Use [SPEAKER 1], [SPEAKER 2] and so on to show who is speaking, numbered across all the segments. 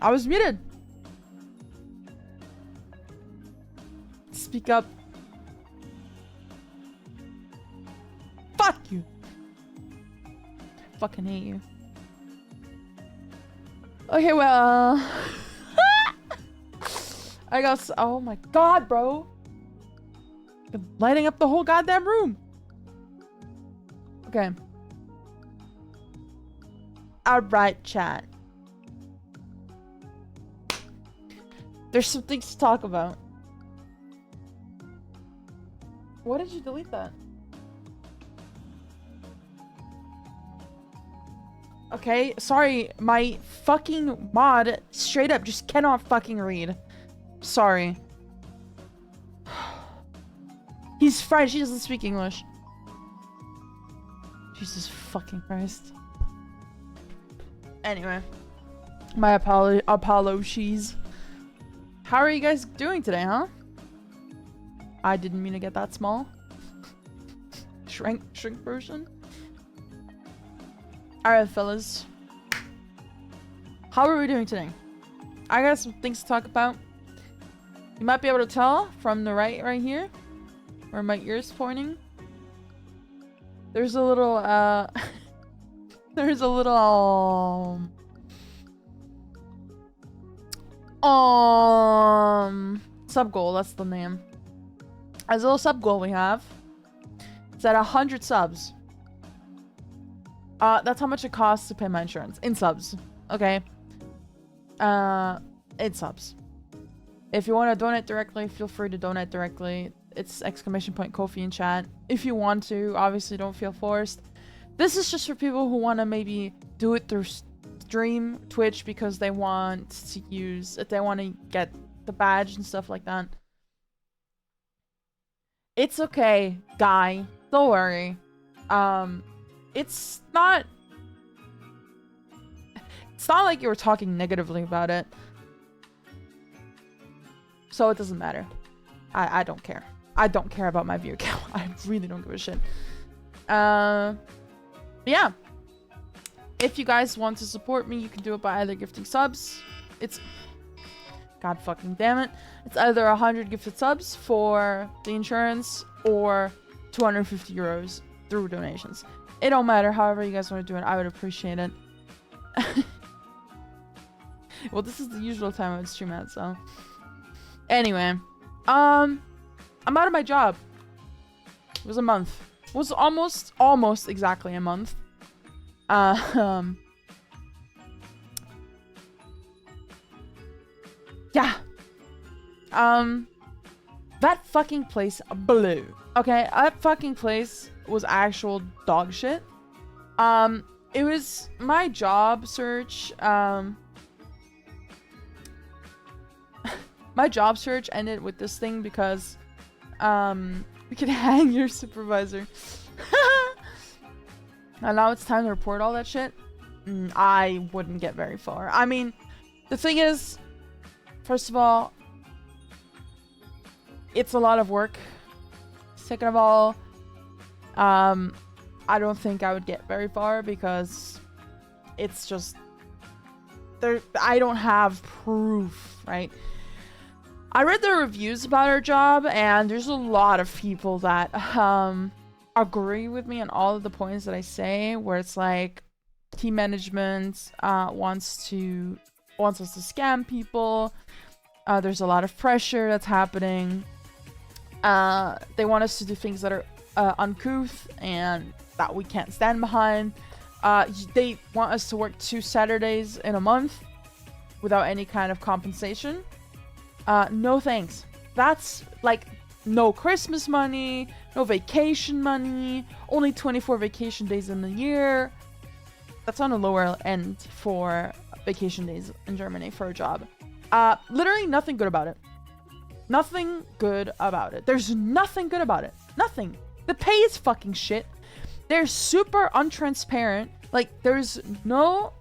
[SPEAKER 1] I was muted. Speak up. Fuck you. Fucking hate you. Okay, well. I got. Oh my god, bro. Been lighting up the whole goddamn room. Okay. Alright, chat. There's some things to talk about. Why did you delete that? Okay, sorry, my fucking mod straight up just cannot fucking read. Sorry. He's French, he doesn't speak English. Jesus fucking Christ. Anyway. My apologies. How are you guys doing today, huh? I didn't mean to get that small. Shrink version. Alright, fellas. How are we doing today? I got some things to talk about. You might be able to tell from the right here, where my ear's pointing. There's a little, there's a little, sub goal, that's the name. As a little sub goal we have. It's at 100 subs. That's how much it costs to pay my insurance. In subs. Okay. In subs. If you want to donate directly, feel free to donate directly. It's ! Kofi in chat. If you want to, obviously don't feel forced. This is just for people who want to maybe do it through stream, Twitch, because they want to use, if they want to get the badge and stuff like that. It's okay, guy. Don't worry. It's not like you were talking negatively about it. So it doesn't matter. I don't care. I don't care about my view count. I really don't give a shit. But yeah. If you guys want to support me, you can do it by either gifting subs. It's... God fucking damn it. It's either 100 gifted subs for the insurance or 250 euros through donations. It don't matter. However you guys want to do it, I would appreciate it. Well, this is the usual time I would stream at, so... Anyway. I'm out of my job. It was a month. It was almost exactly a month. Yeah. That fucking place blew. Okay, that fucking place was actual dog shit. It was my job search. My job search ended with this thing because we could hang your supervisor. And now it's time to report all that shit. I wouldn't get very far. I mean, the thing is, first of all, it's a lot of work. Second of all, I don't think I would get very far because it's just I don't have proof, right? I read the reviews about our job, and there's a lot of people that agree with me on all of the points that I say, where it's like team management wants us to scam people. There's a lot of pressure that's happening. They want us to do things that are uncouth and that we can't stand behind. They want us to work 2 Saturdays in a month without any kind of compensation. No thanks. That's like no Christmas money, no vacation money, only 24 vacation days in the year. That's on the lower end for vacation days in Germany for a job. Literally nothing good about it. Nothing good about it. There's nothing good about it. Nothing. The pay is fucking shit. They're super untransparent. Like, there's no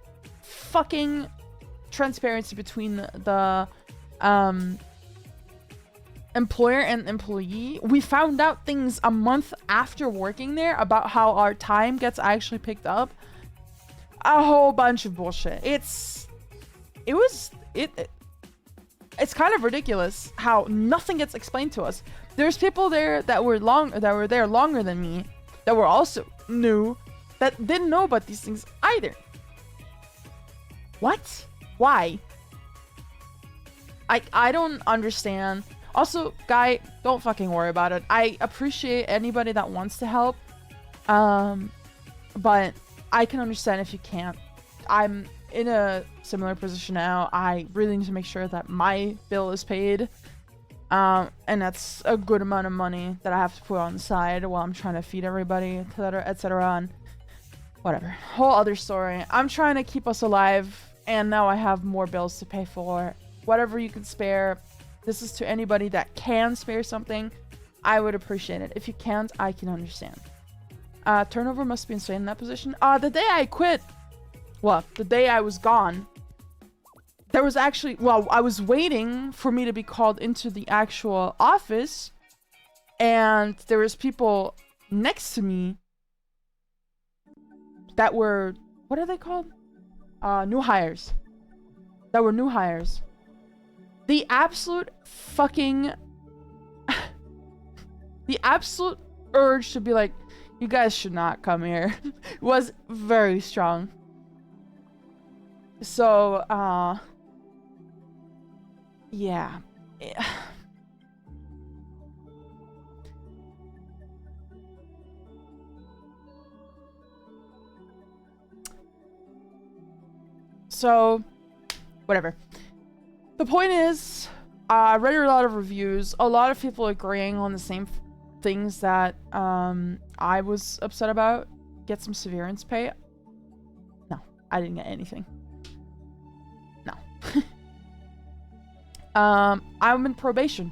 [SPEAKER 1] fucking transparency between the employer and employee. We found out things a month after working there about how our time gets actually picked up. A whole bunch of bullshit. It's kind of ridiculous how nothing gets explained to us. There's people there that were there longer than me, that were also new, that didn't know about these things either. What? Why? I don't understand. Also, guy, don't fucking worry about it. I appreciate anybody that wants to help. But I can understand if you can't. I'm in a similar position now. I really need to make sure that my bill is paid. And that's a good amount of money that I have to put on the side while I'm trying to feed everybody, etc., etc. And whatever. Whole other story. I'm trying to keep us alive, and now I have more bills to pay for. Whatever you can spare. This is to anybody that can spare something. I would appreciate it. If you can't, I can understand. Turnover must be insane in that position. The day I quit, well, the day I was gone, there was actually, well, I was waiting for me to be called into the actual office, and there was people next to me that were, what are they called? New hires. That were new hires. The absolute fucking... the absolute urge to be like, you guys should not come here was very strong. So, yeah. So, whatever. The point is, I read a lot of reviews. A lot of people agreeing on the same things that I was upset about. Get some severance pay. No, I didn't get anything. No. I'm in probation.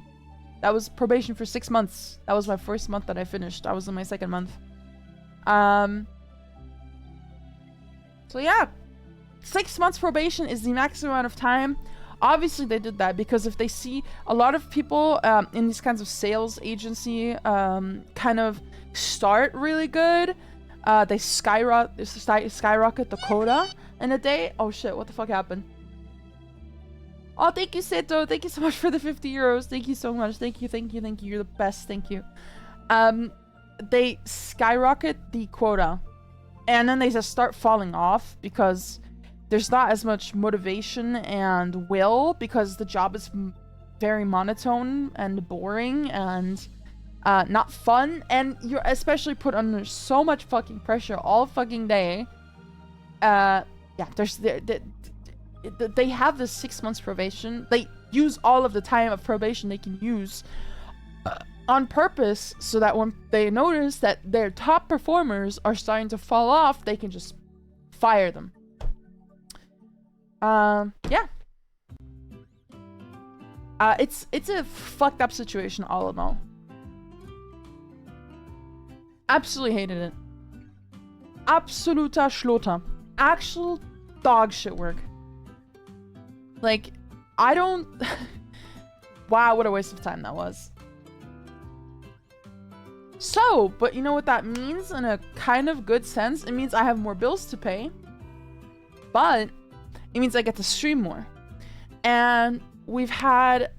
[SPEAKER 1] That was probation for 6 months. That was my first month that I finished. I was in my second month. So yeah, 6 months probation is the maximum amount of time. Obviously, they did that because if they see a lot of people in these kinds of sales agency kind of start really good, they skyrocket the quota in a day. Oh shit, what the fuck happened? Oh, thank you, Seto. Thank you so much for the 50 euros. Thank you so much. Thank you, thank you, thank you. You're the best. Thank you. They skyrocket the quota, and then they just start falling off because there's not as much motivation and will, because the job is very monotone and boring and not fun, and you're especially put under so much fucking pressure all fucking day. Yeah, they have this 6 months probation. They use all of the time of probation they can use on purpose, so that when they notice that their top performers are starting to fall off, they can just fire them. Yeah. It's a fucked up situation all in all. Absolutely hated it. Absoluter Schlotter. Actual dog shit work. Like, I don't... Wow, what a waste of time that was. So, but you know what that means in a kind of good sense? It means I have more bills to pay. But it means I get to stream more. And we've had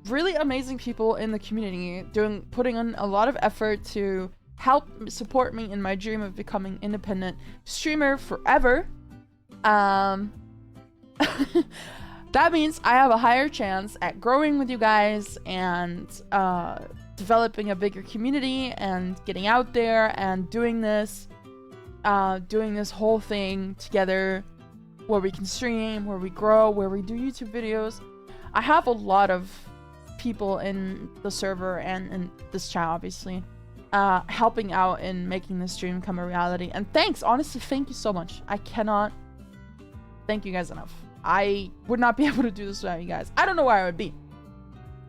[SPEAKER 1] really amazing people in the community putting in a lot of effort to help support me in my dream of becoming independent streamer forever. That means I have a higher chance at growing with you guys and developing a bigger community and getting out there and doing this whole thing together, where we can stream, where we grow, where we do YouTube videos. I have a lot of people in the server and in this channel, obviously, helping out in making this dream come a reality. And thanks, honestly, thank you so much. I cannot thank you guys enough. I would not be able to do this without you guys. I don't know where I would be.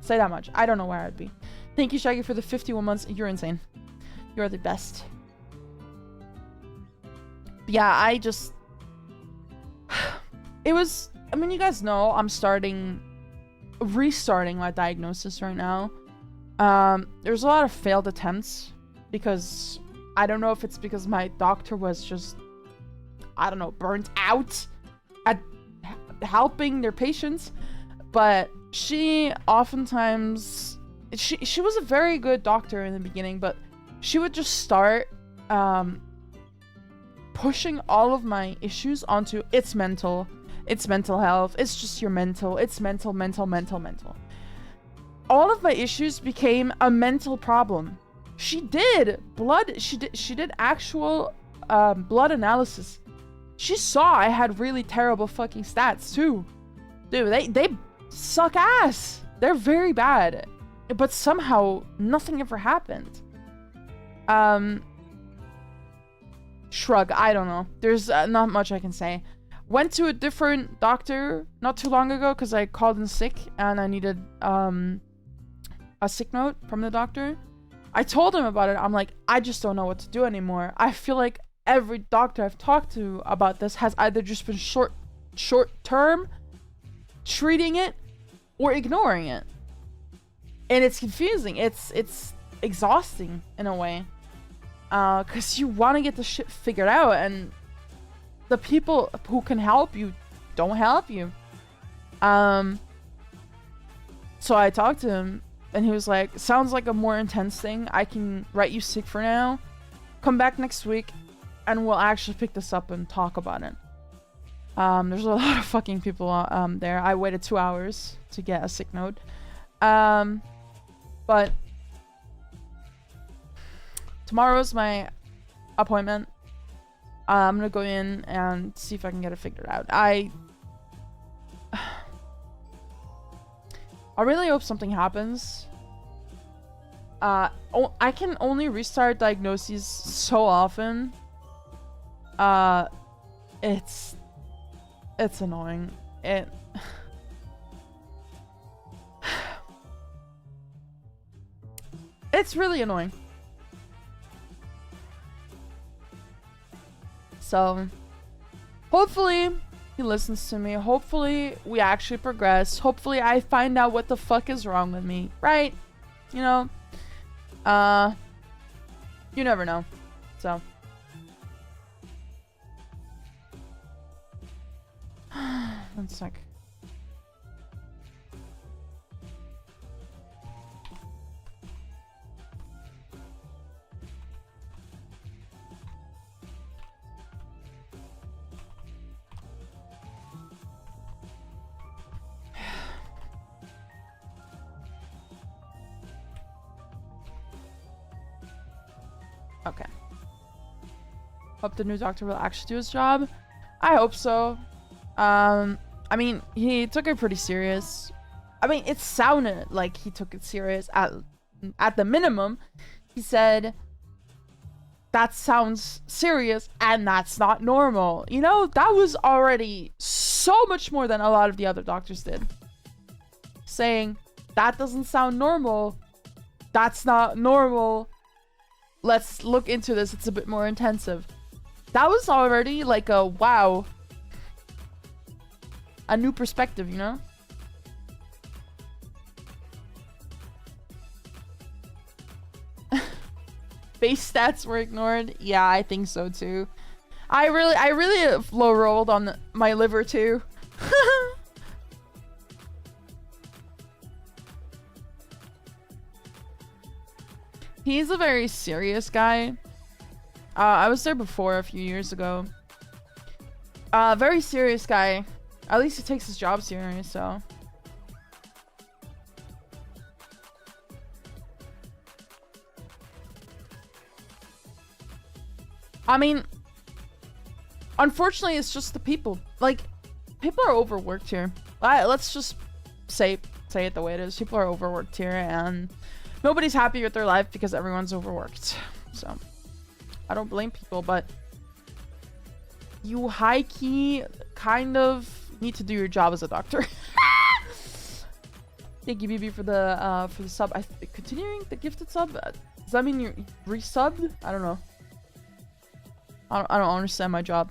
[SPEAKER 1] Say that much. I don't know where I'd be. Thank you, Shaggy, for the 51 months. You're insane. You're the best. But yeah, I just... It was... I mean, you guys know I'm restarting my diagnosis right now. There's a lot of failed attempts because I don't know if it's because my doctor was just, I don't know, burnt out at helping their patients, but she oftentimes, she was a very good doctor in the beginning, but she would just start pushing all of my issues onto it's mental health, it's just your mental, it's mental. All of my issues became a mental problem. She did actual blood analysis. She saw I had really terrible fucking stats too. Dude, they suck ass. They're very bad. But somehow nothing ever happened. Shrug, I don't know. There's not much I can say. Went to a different doctor not too long ago because I called in sick and I needed a sick note from the doctor. I told him about it. I'm like, I just don't know what to do anymore. I feel like every doctor I've talked to about this has either just been short term treating it or ignoring it. And it's confusing. It's exhausting in a way. Cause you want to get the shit figured out and the people who can help you don't help you. So I talked to him and he was like, sounds like a more intense thing. I can write you sick for now. Come back next week and we'll actually pick this up and talk about it. There's a lot of fucking people there. I waited 2 hours to get a sick note. But tomorrow's my appointment. I'm gonna go in and see if I can get it figured out. I really hope something happens. I can only restart diagnoses so often. It's annoying. It's really annoying. So, hopefully he listens to me. Hopefully we actually progress. Hopefully I find out what the fuck is wrong with me, right? You know? You never know. So. 1 sec. Okay. Hope the new doctor will actually do his job. I hope so. I mean, he took it pretty serious. I mean, it sounded like he took it serious at the minimum. He said, that sounds serious and that's not normal. You know, that was already so much more than a lot of the other doctors did. Saying, that doesn't sound normal. That's not normal. Let's look into this. It's a bit more intensive. That was already like a wow. A new perspective, you know? Base stats were ignored. Yeah, I think so too. I really low rolled on my liver too. He's a very serious guy. I was there before a few years ago. Very serious guy. At least he takes his job serious, so. I mean, unfortunately, it's just the people. Like, people are overworked here. Let's just say it the way it is. People are overworked here, and nobody's happy with their life because everyone's overworked. So, I don't blame people, but you high-key kind of need to do your job as a doctor. Thank you, BB, for the sub. Continuing the gifted sub. Does that mean you're resubbed? I don't know. I don't understand my job.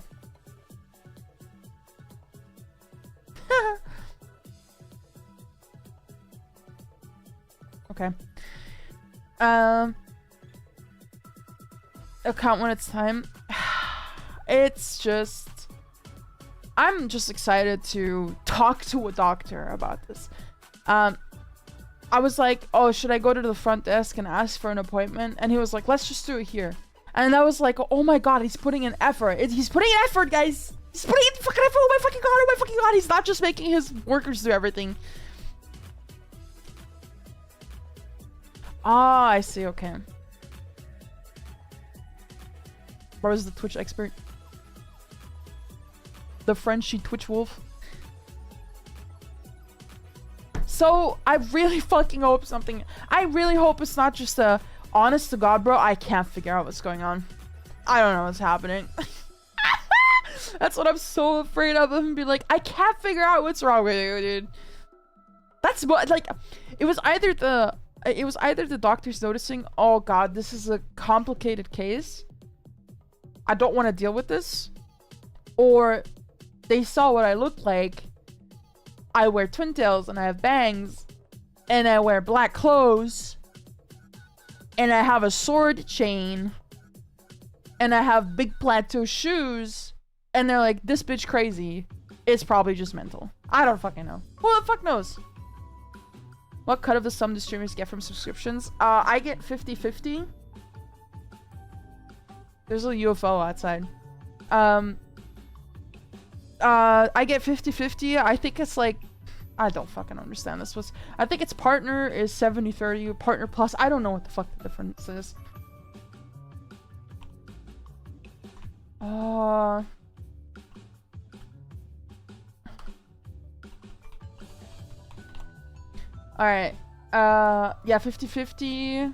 [SPEAKER 1] Okay. Account when it's time. It's just... I'm just excited to talk to a doctor about this. I was like, oh, should I go to the front desk and ask for an appointment? And he was like, let's just do it here. And I was like, oh my god, he's putting in effort. He's putting in effort, guys. He's putting in fucking effort. Oh my fucking god, oh my fucking god. He's not just making his workers do everything. Ah, I see, okay. Where was the Twitch expert? The Frenchy Twitch wolf. So, I really fucking hope something... I really hope it's not just a... Honest to God, bro, I can't figure out what's going on. I don't know what's happening. That's what I'm so afraid of. Him be like, I can't figure out what's wrong with you, dude. That's what, like... It was either the doctors noticing, oh god, this is a complicated case. I don't want to deal with this. Or they saw what I look like. I wear twin tails and I have bangs. And I wear black clothes. And I have a sword chain. And I have big plateau shoes. And they're like, this bitch crazy. It's probably just mental. I don't fucking know. Who the fuck knows? What cut of the sum do streamers get from subscriptions? I get 50-50. There's a UFO outside. I get 50-50. I think it's like... I don't fucking understand this. I think it's partner is 70-30, partner plus. I don't know what the fuck the difference is. Alright. Yeah, 50-50.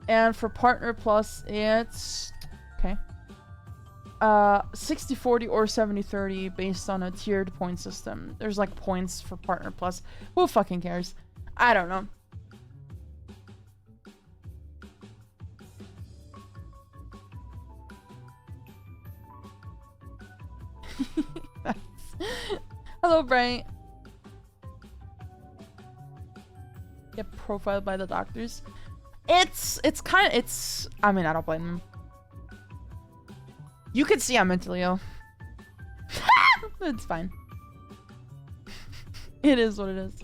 [SPEAKER 1] And for partner plus, it's... Okay. 60-40 or 70-30 based on a tiered point system. There's like points for partner plus. Who fucking cares? I don't know. Hello, Bright. Get profiled by the doctors. It's kind of, I mean, I don't blame them. You can see I'm mentally ill. It's fine. It is what it is.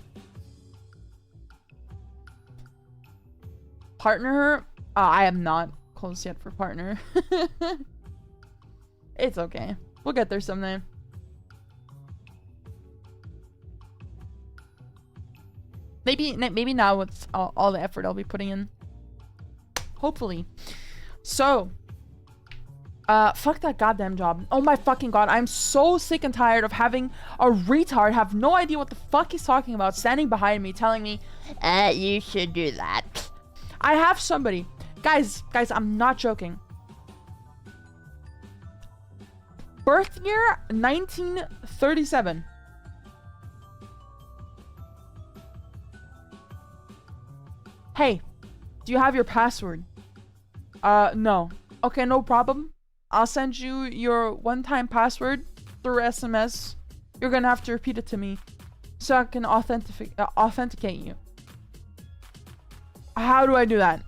[SPEAKER 1] Partner? I am not close yet for partner. It's okay. We'll get there someday. Maybe now with all the effort I'll be putting in. Hopefully. So, fuck that goddamn job. Oh my fucking god, I'm so sick and tired of having a retard have no idea what the fuck he's talking about standing behind me telling me, you should do that. I have somebody. Guys, I'm not joking. Birth year 1937. Hey, do you have your password? No. Okay, no problem. I'll send you your one-time password through SMS. You're gonna have to repeat it to me so I can authenticate you. How do I do that?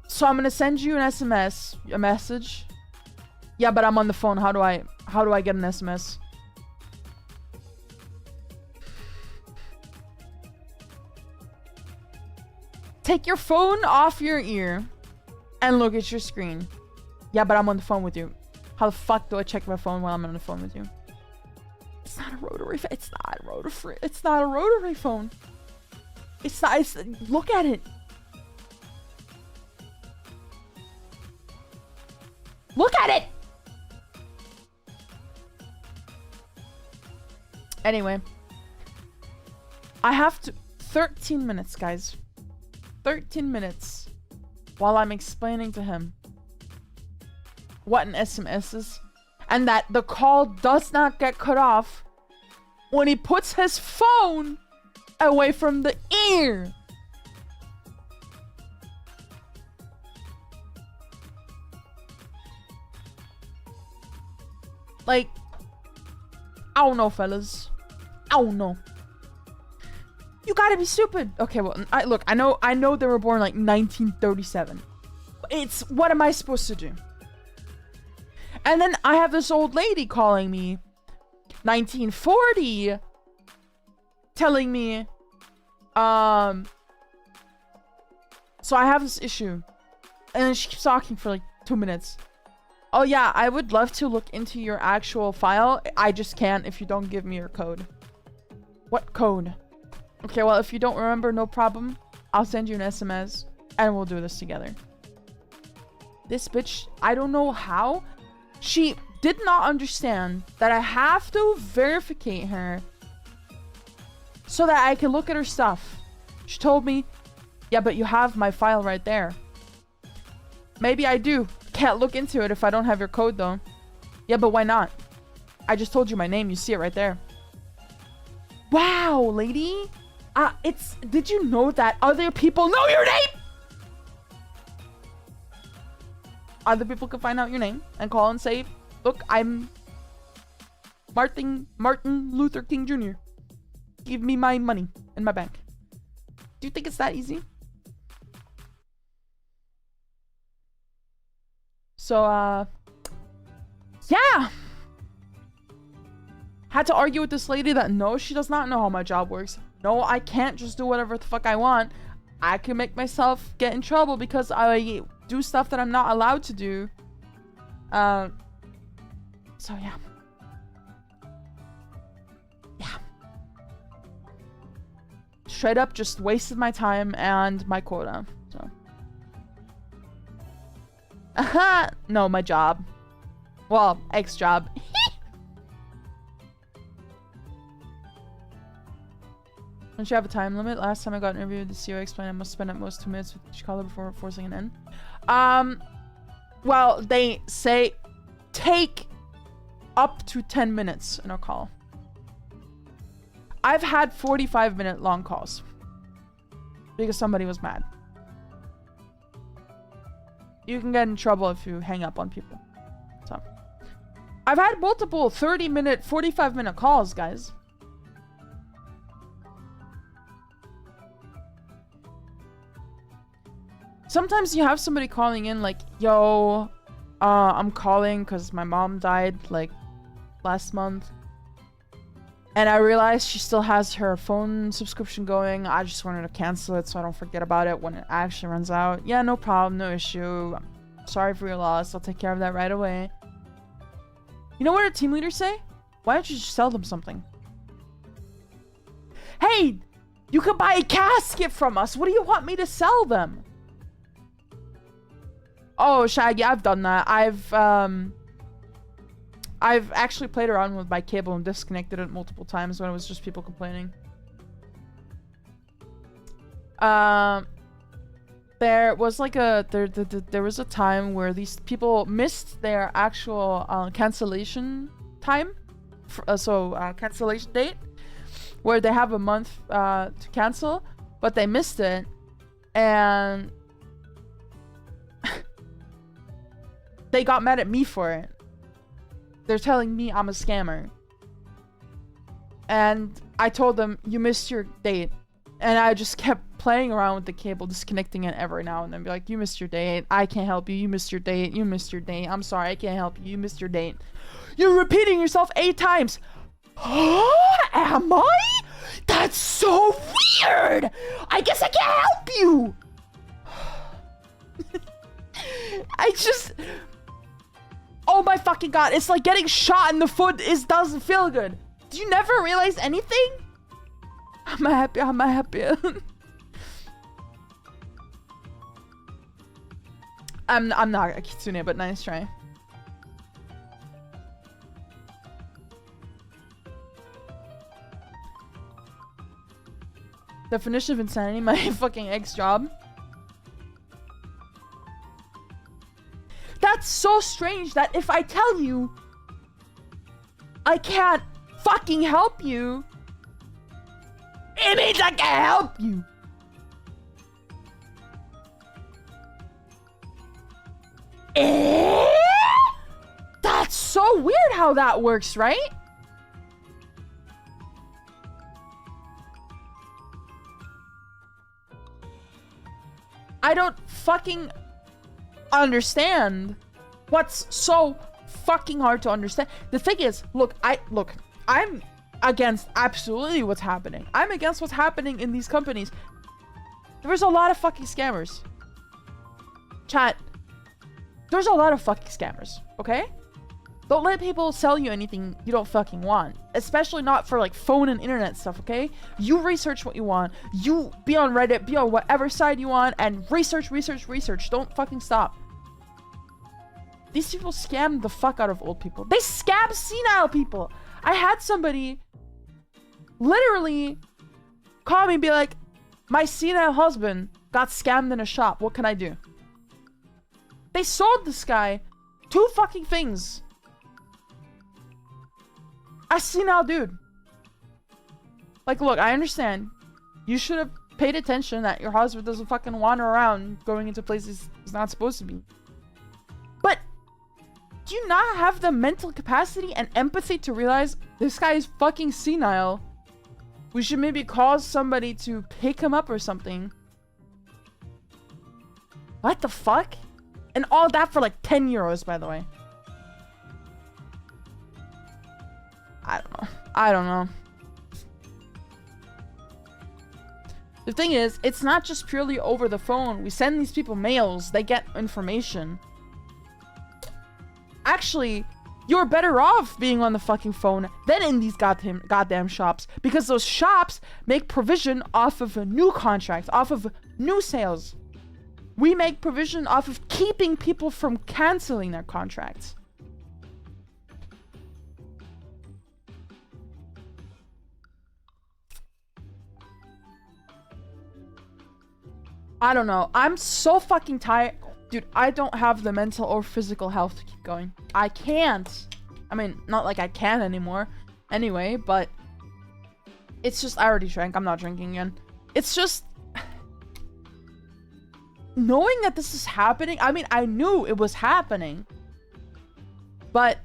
[SPEAKER 1] So I'm gonna send you an SMS, a message. Yeah, but I'm on the phone. How do I get an SMS? Take your phone off your ear and look at your screen. Yeah, but I'm on the phone with you. How the fuck do I check my phone while I'm on the phone with you? It's not a rotary. It's not a rotary. It's not a rotary phone. It's not. Look at it. Look at it. Anyway, I have to 13 minutes, guys. 13 minutes while I'm explaining to him what an SMS is and that the call does not get cut off when he puts his phone away from the ear. Like, I don't know, fellas. I don't know. You gotta be stupid. Okay, well, look, I know they were born like 1937. It's, what am I supposed to do? And then I have this old lady calling me 1940, telling me, so I have this issue. And then she keeps talking for like 2 minutes. Oh yeah, I would love to look into your actual file. I just can't if you don't give me your code. What code? Okay, well, if you don't remember, no problem. I'll send you an SMS and we'll do this together. This bitch, I don't know how. She did not understand that I have to verify her so that I can look at her stuff. She told me, yeah, but you have my file right there. Maybe I do. Can't look into it if I don't have your code, though. Yeah, but why not? I just told you my name. You see it right there. Wow, lady. Did you know that other people know your name? Other people can find out your name and call and say, look, I'm Martin Luther King Jr. Give me my money in my bank. Do you think it's that easy? So, yeah. Had to argue with this lady that no, she does not know how my job works. No, I can't just do whatever the fuck I want. I can make myself get in trouble because I do stuff that I'm not allowed to do. So yeah. Yeah. Straight up just wasted my time and my quota. So. Aha! No, my job. Well, ex-job. Don't you have a time limit? Last time I got interviewed with the CEO explained I must spend at most 2 minutes with each caller before forcing an end. Well, they say take up to 10 minutes in a call. I've had 45-minute long calls because somebody was mad. You can get in trouble if you hang up on people. So, I've had multiple 30-minute, 45-minute calls, guys. Sometimes you have somebody calling in like, yo, I'm calling because my mom died like last month. And I realized she still has her phone subscription going. I just wanted to cancel it so I don't forget about it when it actually runs out. Yeah, no problem, no issue. I'm sorry for your loss. I'll take care of that right away. You know what our team leaders say? Why don't you just sell them something? Hey, you can buy a casket from us. What do you want me to sell them? Oh, Shaggy, I've done that. I've actually played around with my cable and disconnected it multiple times when it was just people complaining. There was like there was a time where these people missed their actual cancellation time, cancellation date, where they have a month to cancel, but they missed it, and they got mad at me for it. They're telling me I'm a scammer. And I told them, you missed your date. And I just kept playing around with the cable, disconnecting it every now and then. Be like, you missed your date. I can't help you. You missed your date. You missed your date. I'm sorry, I can't help you. You missed your date. You're repeating yourself 8 times. Am I? That's so weird. I guess I can't help you. I just... Oh my fucking god, it's like getting shot in the foot doesn't feel good. Do you never realize anything? I'm happy. I'm not a kitsune, but nice try. Definition of insanity, my fucking ex-job. That's so strange that if I tell you I can't fucking help you, it means I can't help you. That's so so weird how that works, right? I don't fucking understand what's so fucking hard to understand. The thing is, look, I'm against absolutely what's happening. I'm against what's happening in these companies. There's a lot of fucking scammers. Chat. There's a lot of fucking scammers, okay? Don't let people sell you anything you don't fucking want. Especially not for like phone and internet stuff, okay? You research what you want. You be on Reddit, be on whatever side you want, and research. Don't fucking stop. These people scam the fuck out of old people. They scam senile people. I had somebody literally call me and be like, my senile husband got scammed in a shop. What can I do? They sold this guy 2 fucking things. A senile dude. Like, look, I understand. You should have paid attention that your husband doesn't fucking wander around going into places he's not supposed to be. But do you not have the mental capacity and empathy to realize this guy is fucking senile? We should maybe call somebody to pick him up or something. What the fuck? And all that for like 10 euros, by the way. I don't know. The thing is, it's not just purely over the phone. We send these people mails. They get information. Actually, you're better off being on the fucking phone than in these goddamn shops. Because those shops make provision off of new contracts, off of new sales. We make provision off of keeping people from canceling their contracts. I don't know. I'm so fucking tired. Dude, I don't have the mental or physical health to keep going. I can't. I mean, not like I can anymore. Anyway, but it's just, I already drank. I'm not drinking again. It's just knowing that this is happening. I mean, I knew it was happening, but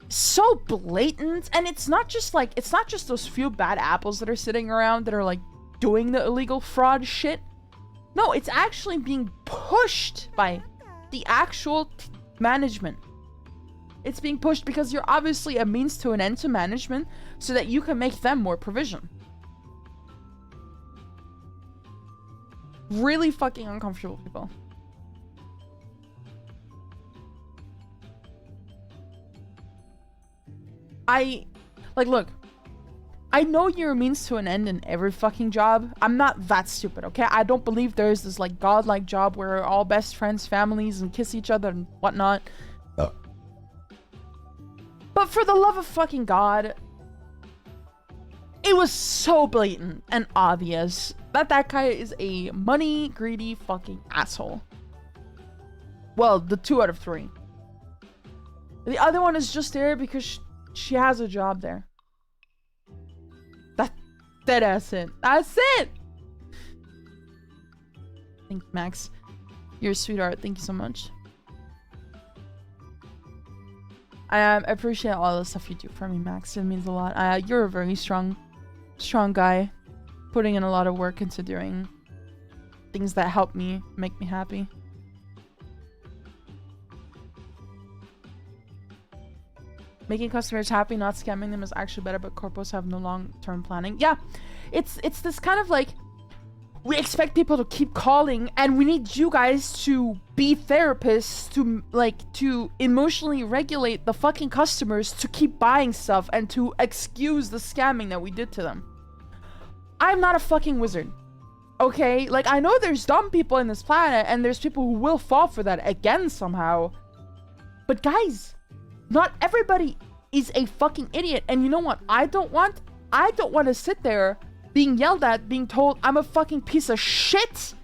[SPEAKER 1] so blatant. And it's not just like, it's not just those few bad apples that are sitting around that are like doing the illegal fraud shit. No, it's actually being pushed by the actual management. It's being pushed because you're obviously a means to an end to management so that you can make them more provision. Really fucking uncomfortable, people. Look, I know you're a means to an end in every fucking job. I'm not that stupid, okay? I don't believe there's this like godlike job where we're all best friends, families, and kiss each other and whatnot. Oh. But for the love of fucking God, it was so blatant and obvious that that guy is a money greedy fucking asshole. Well, the 2 out of 3. The other one is just there because she has a job there. That's it. That's it! Thank you, Max. You're a sweetheart. Thank you so much. I appreciate all the stuff you do for me, Max. It means a lot. You're a very strong guy. Putting in a lot of work into doing things that help me, make me happy. Making customers happy, not scamming them is actually better, but corpos have no long-term planning. Yeah, it's this kind of like, we expect people to keep calling, and we need you guys to be therapists to emotionally regulate the fucking customers to keep buying stuff and to excuse the scamming that we did to them. I'm not a fucking wizard, okay? Like, I know there's dumb people in this planet, and there's people who will fall for that again somehow. But guys, not everybody is a fucking idiot. And you know what I don't want? I don't want to sit there being yelled at, being told I'm a fucking piece of shit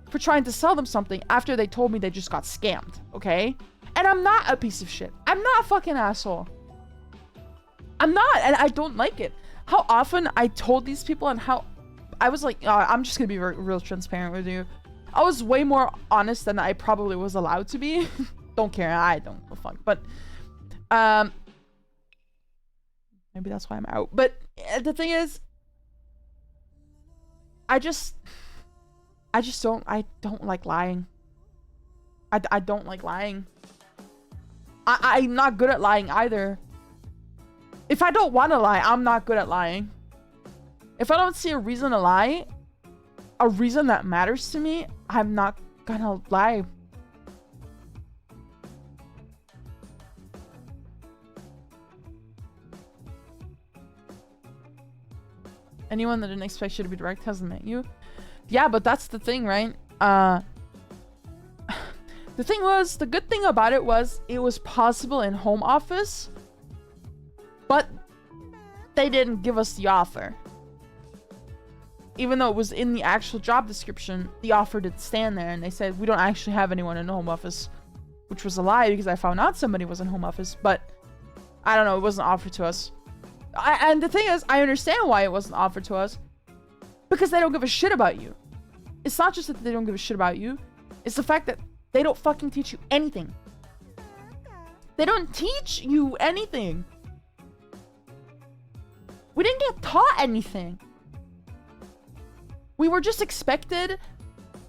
[SPEAKER 1] for trying to sell them something after they told me they just got scammed, okay? And I'm not a piece of shit. I'm not a fucking asshole. I'm not, and I don't like it. How often I told these people and how I was like, I'm just gonna be real transparent with you. I was way more honest than I probably was allowed to be. Don't care, I don't give a fuck. But Maybe that's why I'm out. But the thing is, I don't like lying. I don't like lying. I'm not good at lying either. If I don't want to lie, I'm not good at lying. If I don't see a reason to lie, a reason that matters to me, I'm not gonna lie. Anyone that didn't expect you to be direct hasn't met you. Yeah, but that's the thing, right? The thing was, the good thing about it was possible in home office, but they didn't give us the offer. Even though it was in the actual job description, the offer did stand there, and they said, we don't actually have anyone in the home office, which was a lie because I found out somebody was in home office, but I don't know, it wasn't offered to us. And the thing is, I understand why it wasn't offered to us, because they don't give a shit about you. It's not just that they don't give a shit about you, it's the fact that they don't fucking teach you anything. They don't teach you anything. We didn't get taught anything. We were just expected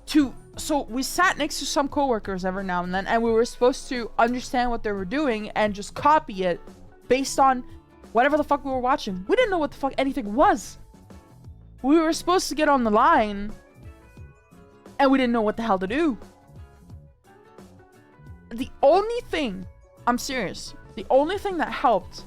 [SPEAKER 1] to... So we sat next to some coworkers every now and then, and we were supposed to understand what they were doing and just copy it based on whatever the fuck we were watching. We didn't know what the fuck anything was. We were supposed to get on the line, and we didn't know what the hell to do. The only thing, I'm serious, the only thing that helped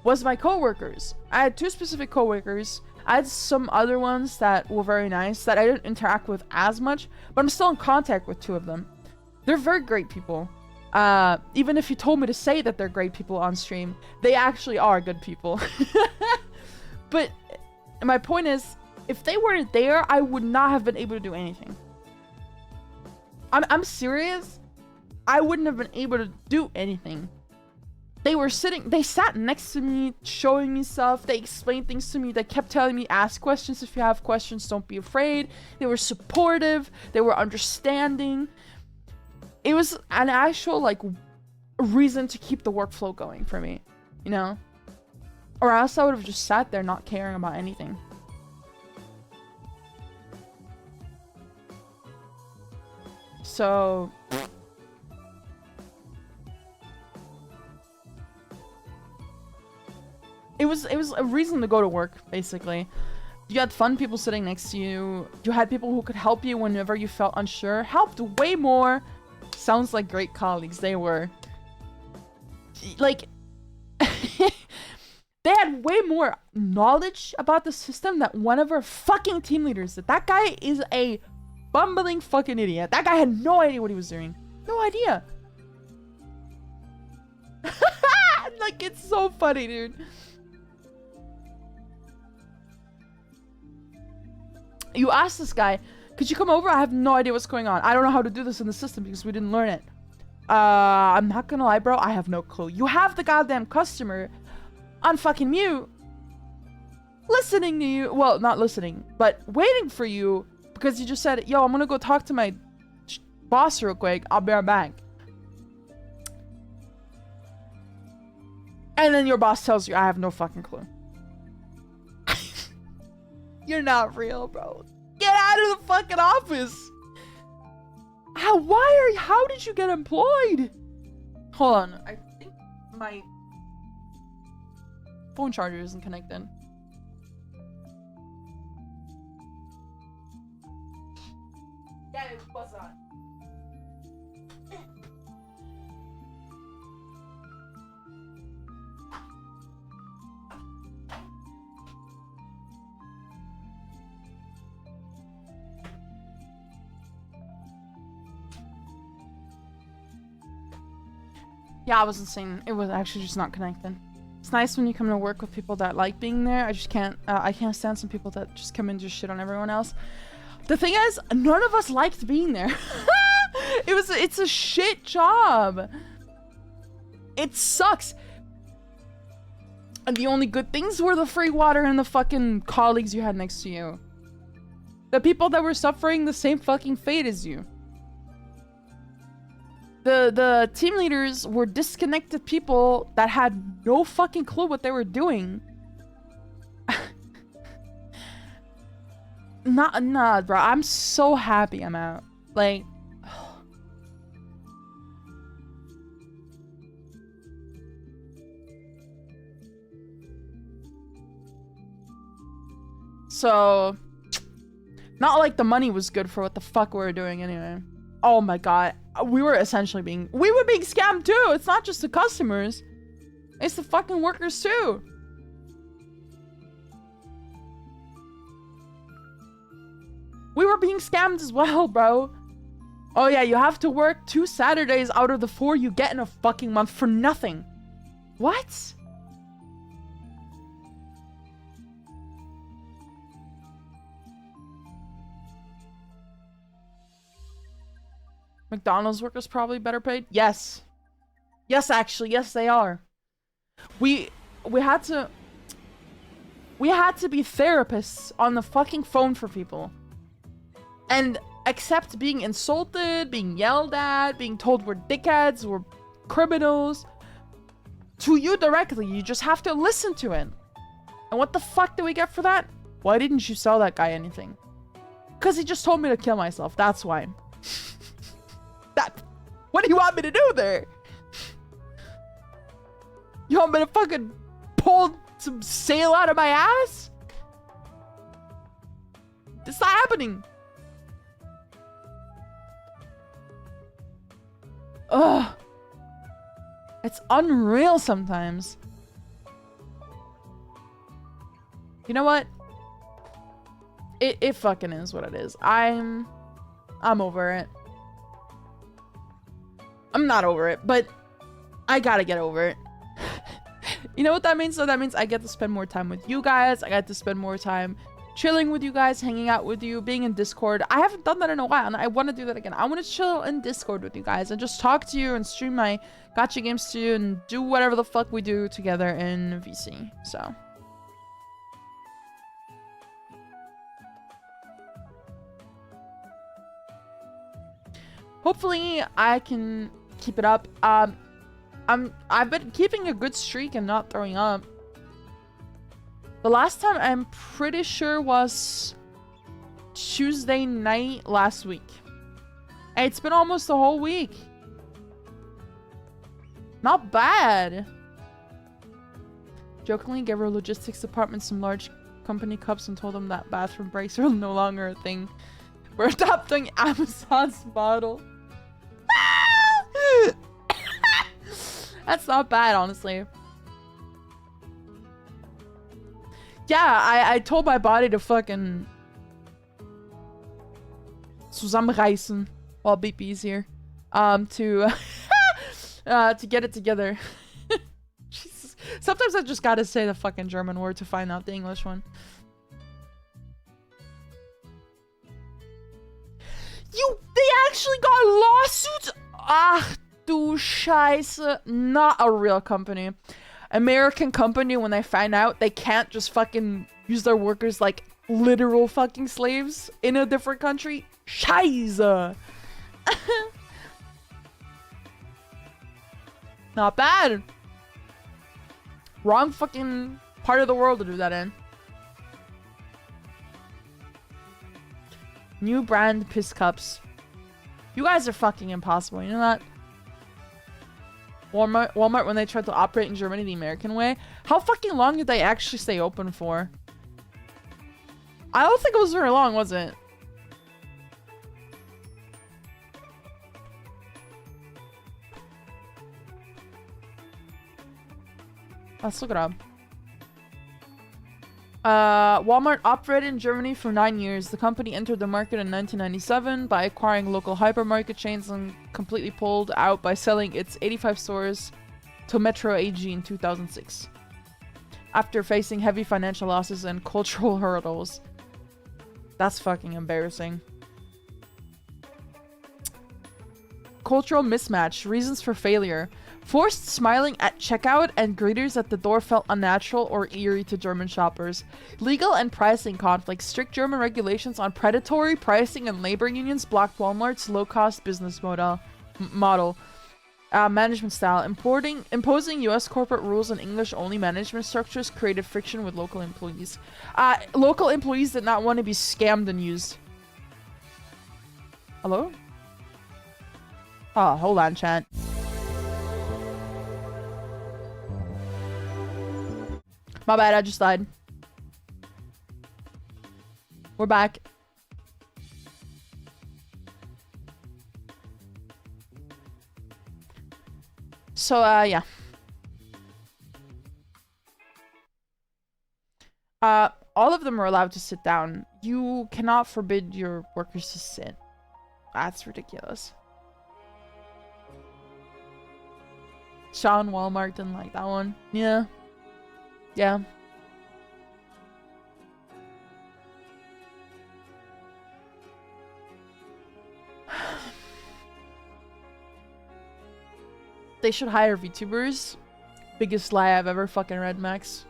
[SPEAKER 1] was my coworkers. I had 2 specific coworkers. I had some other ones that were very nice that I didn't interact with as much, but I'm still in contact with 2 of them. They're very great people. Even if you told me to say that they're great people on stream, they actually are good people. But my point is, if they weren't there, I would not have been able to do anything. I'm serious. I wouldn't have been able to do anything. They sat next to me, showing me stuff. They explained things to me. They kept telling me, ask questions if you have questions. Don't be afraid. They were supportive. They were understanding. It was an actual, like, reason to keep the workflow going for me, you know? Or else I would have just sat there not caring about anything. So... It was a reason to go to work, basically. You had fun people sitting next to you. You had people who could help you whenever you felt unsure. Helped way more. Sounds like great colleagues. They were. Like, they had way more knowledge about the system than one of our fucking team leaders did. That guy is a bumbling fucking idiot. That guy had no idea what he was doing. No idea. Like, it's so funny, dude. You asked this guy, could you come over? I have no idea what's going on. I don't know how to do this in the system because we didn't learn it. I'm not gonna lie, bro. I have no clue. You have the goddamn customer on fucking mute, listening to you. Well, not listening, but waiting for you because you just said, yo, I'm gonna go talk to my boss real quick. I'll be right back. And then your boss tells you, I have no fucking clue. You're not real, bro. Get out of the fucking office. How did you get employed? Hold on. I think my phone charger isn't connected. Yeah, it was on. Yeah, I wasn't saying it was actually just not connected. It's nice when you come to work with people that like being there. I just can't. I can't stand some people that just come and just shit on everyone else. The thing is, none of us liked being there. It's a shit job. It sucks. And the only good things were the free water and the fucking colleagues you had next to you. The people that were suffering the same fucking fate as you. The team leaders were disconnected people that had no fucking clue what they were doing. Nah, bro. I'm so happy I'm out. Like, so, not like the money was good for what the fuck we were doing anyway. Oh my god. We were essentially being scammed too. It's not just the customers. It's the fucking workers too. We were being scammed as well, bro. Oh yeah, you have to work 2 Saturdays out of the 4 you get in a fucking month for nothing. What? McDonald's workers probably better paid? Yes. Yes, actually. Yes, they are. We had to be therapists on the fucking phone for people. And accept being insulted, being yelled at, being told we're dickheads, we're criminals. To you directly, you just have to listen to it. And what the fuck do we get for that? Why didn't you sell that guy anything? Because he just told me to kill myself, that's why. What do you want me to do there? You want me to fucking pull some sail out of my ass? It's not happening. Ugh. It's unreal sometimes. You know what? It fucking is what it is. I'm over it. I'm not over it, but I gotta get over it. You know what that means? So that means I get to spend more time with you guys. I get to spend more time chilling with you guys, hanging out with you, being in Discord. I haven't done that in a while, and I want to do that again. I want to chill in Discord with you guys and just talk to you and stream my gacha games to you and do whatever the fuck we do together in VC. So. Hopefully, I can keep it up. I've been keeping a good streak and not throwing up. The last time I'm pretty sure was Tuesday night last week. And it's been almost a whole week. Not bad. Jokingly gave our logistics department some large company cups and told them that bathroom breaks are no longer a thing. We're adopting Amazon's model. That's not bad, honestly. Yeah, I told my body to fucking zusammenreißen while BP's here. To get it together. Jesus. Sometimes I just gotta say the fucking German word to find out the English one. They actually got lawsuits? Ach du Scheiße. Not a real company. American company, when they find out they can't just fucking use their workers like literal fucking slaves in a different country. Scheiße. Not bad. Wrong fucking part of the world to do that in. New brand piss cups. You guys are fucking impossible. You know that? Walmart, when they tried to operate in Germany the American way, how fucking long did they actually stay open for? I don't think it was very long, was it? Let's look it up. Walmart operated in Germany for 9 years. The company entered the market in 1997 by acquiring local hypermarket chains and completely pulled out by selling its 85 stores to Metro AG in 2006. After facing heavy financial losses and cultural hurdles. That's fucking embarrassing. Cultural mismatch. Reasons for failure. Forced smiling at checkout and greeters at the door felt unnatural or eerie to German shoppers. Legal and pricing conflicts. Strict German regulations on predatory pricing and labor unions blocked Walmart's low-cost business model. management style. Imposing U.S. corporate rules and English-only management structures created friction with local employees. Local employees did not want to be scammed and used. Hello? Oh, hold on, chat. My bad, I just died. We're back. So, yeah. All of them are allowed to sit down. You cannot forbid your workers to sit. That's ridiculous. Sean Walmart didn't like that one. Yeah. Yeah. They should hire VTubers. Biggest lie I've ever fucking read, Max.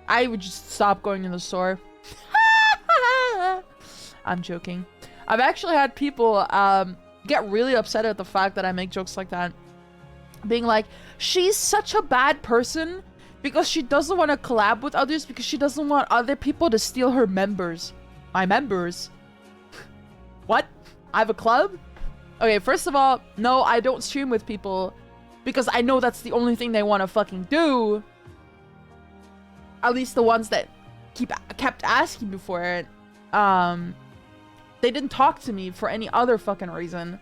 [SPEAKER 1] I would just stop going to the store. I'm joking. I've actually had people get really upset at the fact that I make jokes like that. Being like, she's such a bad person because she doesn't want to collab with others because she doesn't want other people to steal her members. My members? What? I have a club? Okay, first of all, no, I don't stream with people because I know that's the only thing they want to fucking do. At least the ones that kept asking me for it. They didn't talk to me for any other fucking reason.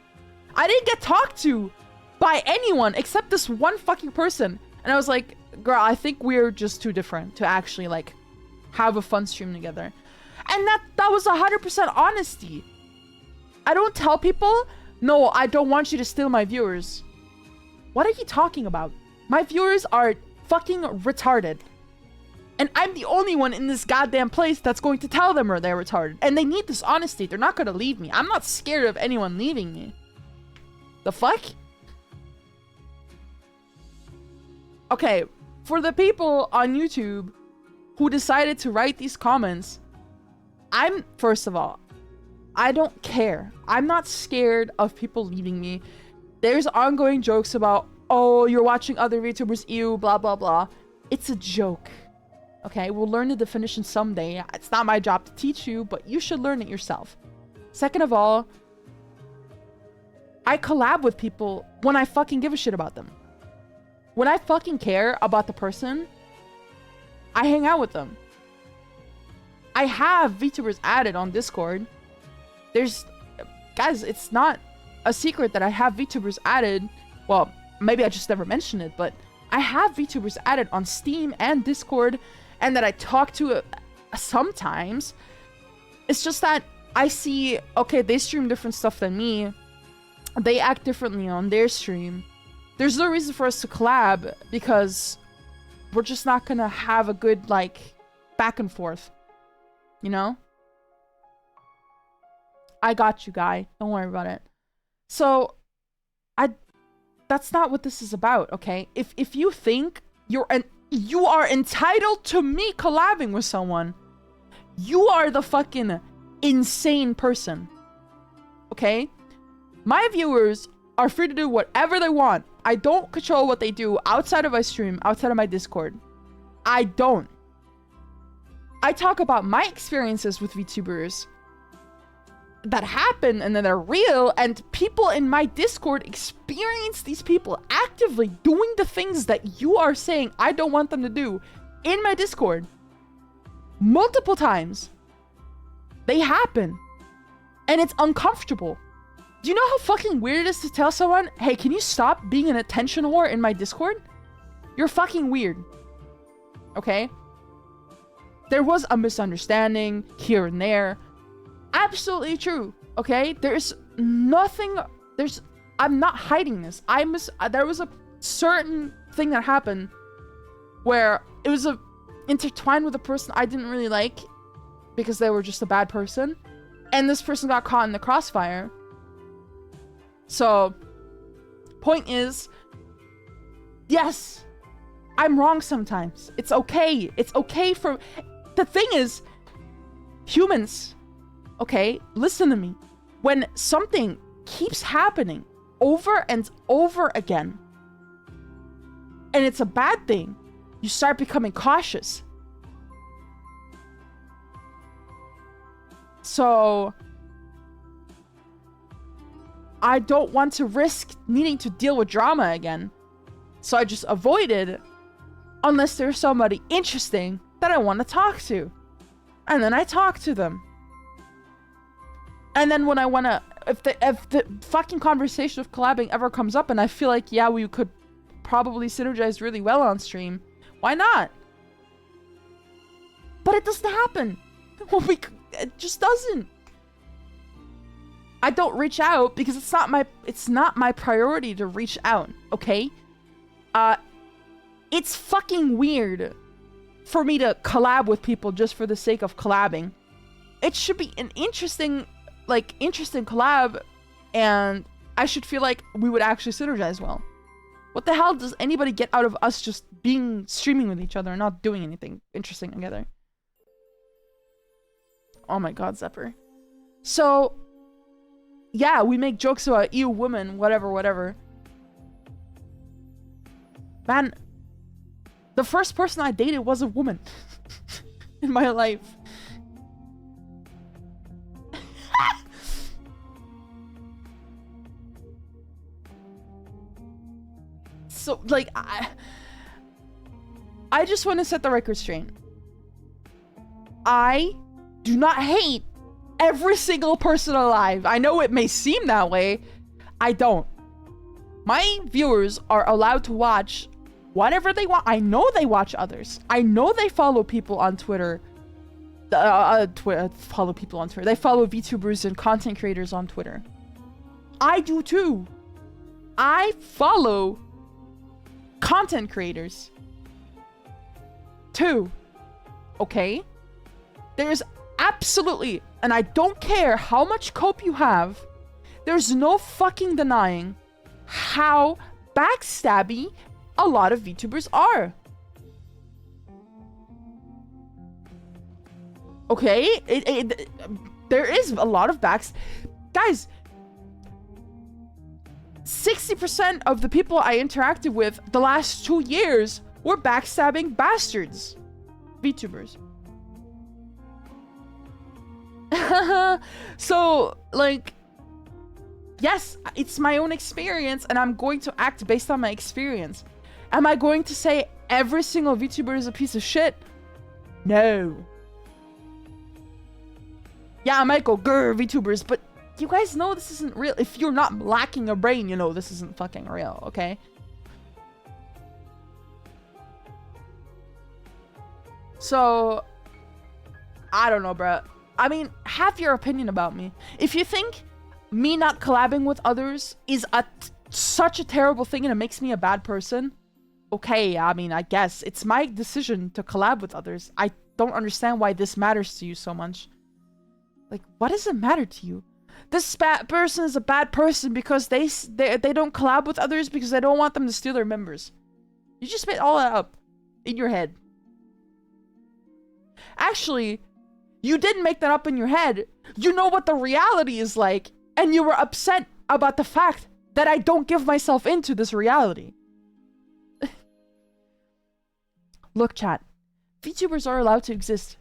[SPEAKER 1] I didn't get talked to by anyone except this one fucking person. And I was like, girl, I think we're just too different to actually, like, have a fun stream together. And that was 100% honesty. I don't tell people, no, I don't want you to steal my viewers. What are you talking about? My viewers are fucking retarded. And I'm the only one in this goddamn place that's going to tell them they're retarded. And they need this honesty. They're not going to leave me. I'm not scared of anyone leaving me. The fuck? Okay, for the people on YouTube who decided to write these comments, first of all, I don't care. I'm not scared of people leaving me. There's ongoing jokes about, oh, you're watching other VTubers, ew, blah, blah, blah. It's a joke. Okay, we'll learn the definition someday. It's not my job to teach you, but you should learn it yourself. Second of all, I collab with people when I fucking give a shit about them. When I fucking care about the person, I hang out with them. I have VTubers added on Discord. Guys, it's not a secret that I have VTubers added. Well, maybe I just never mentioned it, but I have VTubers added on Steam and Discord, and that I talk to sometimes. It's just that I see, okay, they stream different stuff than me. They act differently on their stream. There's no reason for us to collab because we're just not gonna have a good, like, back and forth. You know? I got you, guy. Don't worry about it. So, that's not what this is about, okay? If you think you are entitled to me collabing with someone, you are the fucking insane person. Okay? My viewers are free to do whatever they want. I don't control what they do outside of my stream, outside of my Discord. I don't. I talk about my experiences with VTubers that happen and that are real, and people in my Discord experience these people actively doing the things that you are saying I don't want them to do in my Discord. Multiple times. They happen. And it's uncomfortable. Do you know how fucking weird it is to tell someone, hey, can you stop being an attention whore in my Discord? You're fucking weird. Okay? There was a misunderstanding here and there. Absolutely true. Okay? There's nothing... I'm not hiding this. There was a certain thing that happened where it was intertwined with a person I didn't really like because they were just a bad person. And this person got caught in the crossfire. So, point is, yes, I'm wrong sometimes. It's okay. It's okay for... The thing is, humans, okay, listen to me. When something keeps happening over and over again, and it's a bad thing, you start becoming cautious. So I don't want to risk needing to deal with drama again. So I just avoided unless there's somebody interesting that I want to talk to. And then I talk to them. And then when I want to, if the fucking conversation of collabing ever comes up and I feel like, yeah, we could probably synergize really well on stream, why not? But it doesn't happen. It just doesn't. I don't reach out because it's not my priority to reach out, okay? It's fucking weird for me to collab with people just for the sake of collabing. It should be an interesting collab, and I should feel like we would actually synergize well. What the hell does anybody get out of us just streaming with each other and not doing anything interesting together? Oh my god, Zepper. So, yeah, we make jokes about ew, women, whatever. Man, the first person I dated was a woman in my life. So, like, I just want to set the record straight. I do not hate every single person alive. I know it may seem that way. I don't. My viewers are allowed to watch whatever they want. I know they watch others. I know they follow people on Twitter. Follow people on Twitter. They follow VTubers and content creators on Twitter. I do too. I follow content creators too. Okay? There's absolutely, and I don't care how much cope you have, there's no fucking denying how backstabby a lot of VTubers are. Okay? There is a lot of guys, 60% of the people I interacted with the last 2 years were backstabbing bastards. VTubers. So, like, yes, it's my own experience, and I'm going to act based on my experience. Am I going to say every single VTuber is a piece of shit? No. Yeah, I might go, grr, VTubers, but you guys know this isn't real. If you're not lacking a brain, you know this isn't fucking real, okay? So, I don't know, bro. I mean, have your opinion about me. If you think me not collabing with others is such a terrible thing and it makes me a bad person, okay, I mean, I guess. It's my decision to collab with others. I don't understand why this matters to you so much. Like, what does it matter to you? This person is a bad person because they don't collab with others because they don't want them to steal their members. You just made all that up in your head. Actually, you didn't make that up in your head. You know what the reality is like, and you were upset about the fact that I don't give myself into this reality. Look, chat. VTubers are allowed to exist.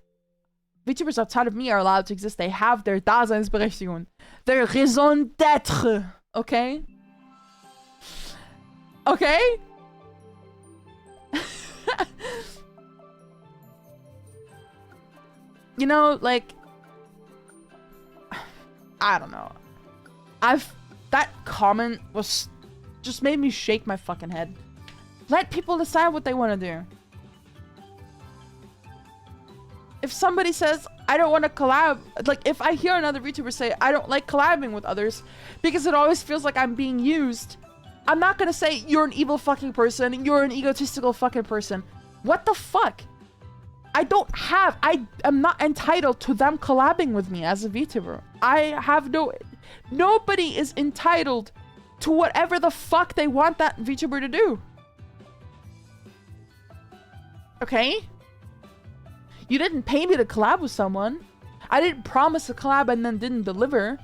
[SPEAKER 1] VTubers outside of me are allowed to exist. They have their Daseinsberechtigung. Their raison d'être. Okay? Okay? You know, like, I don't know. That comment was just made me shake my fucking head. Let people decide what they want to do. If somebody says, I don't want to collab, like, if I hear another VTuber say, I don't like collabing with others because it always feels like I'm being used, I'm not gonna say, you're an evil fucking person, you're an egotistical fucking person. What the fuck? I am not entitled to them collabing with me as a VTuber. Nobody is entitled to whatever the fuck they want that VTuber to do. Okay? You didn't pay me to collab with someone. I didn't promise a collab and then didn't deliver.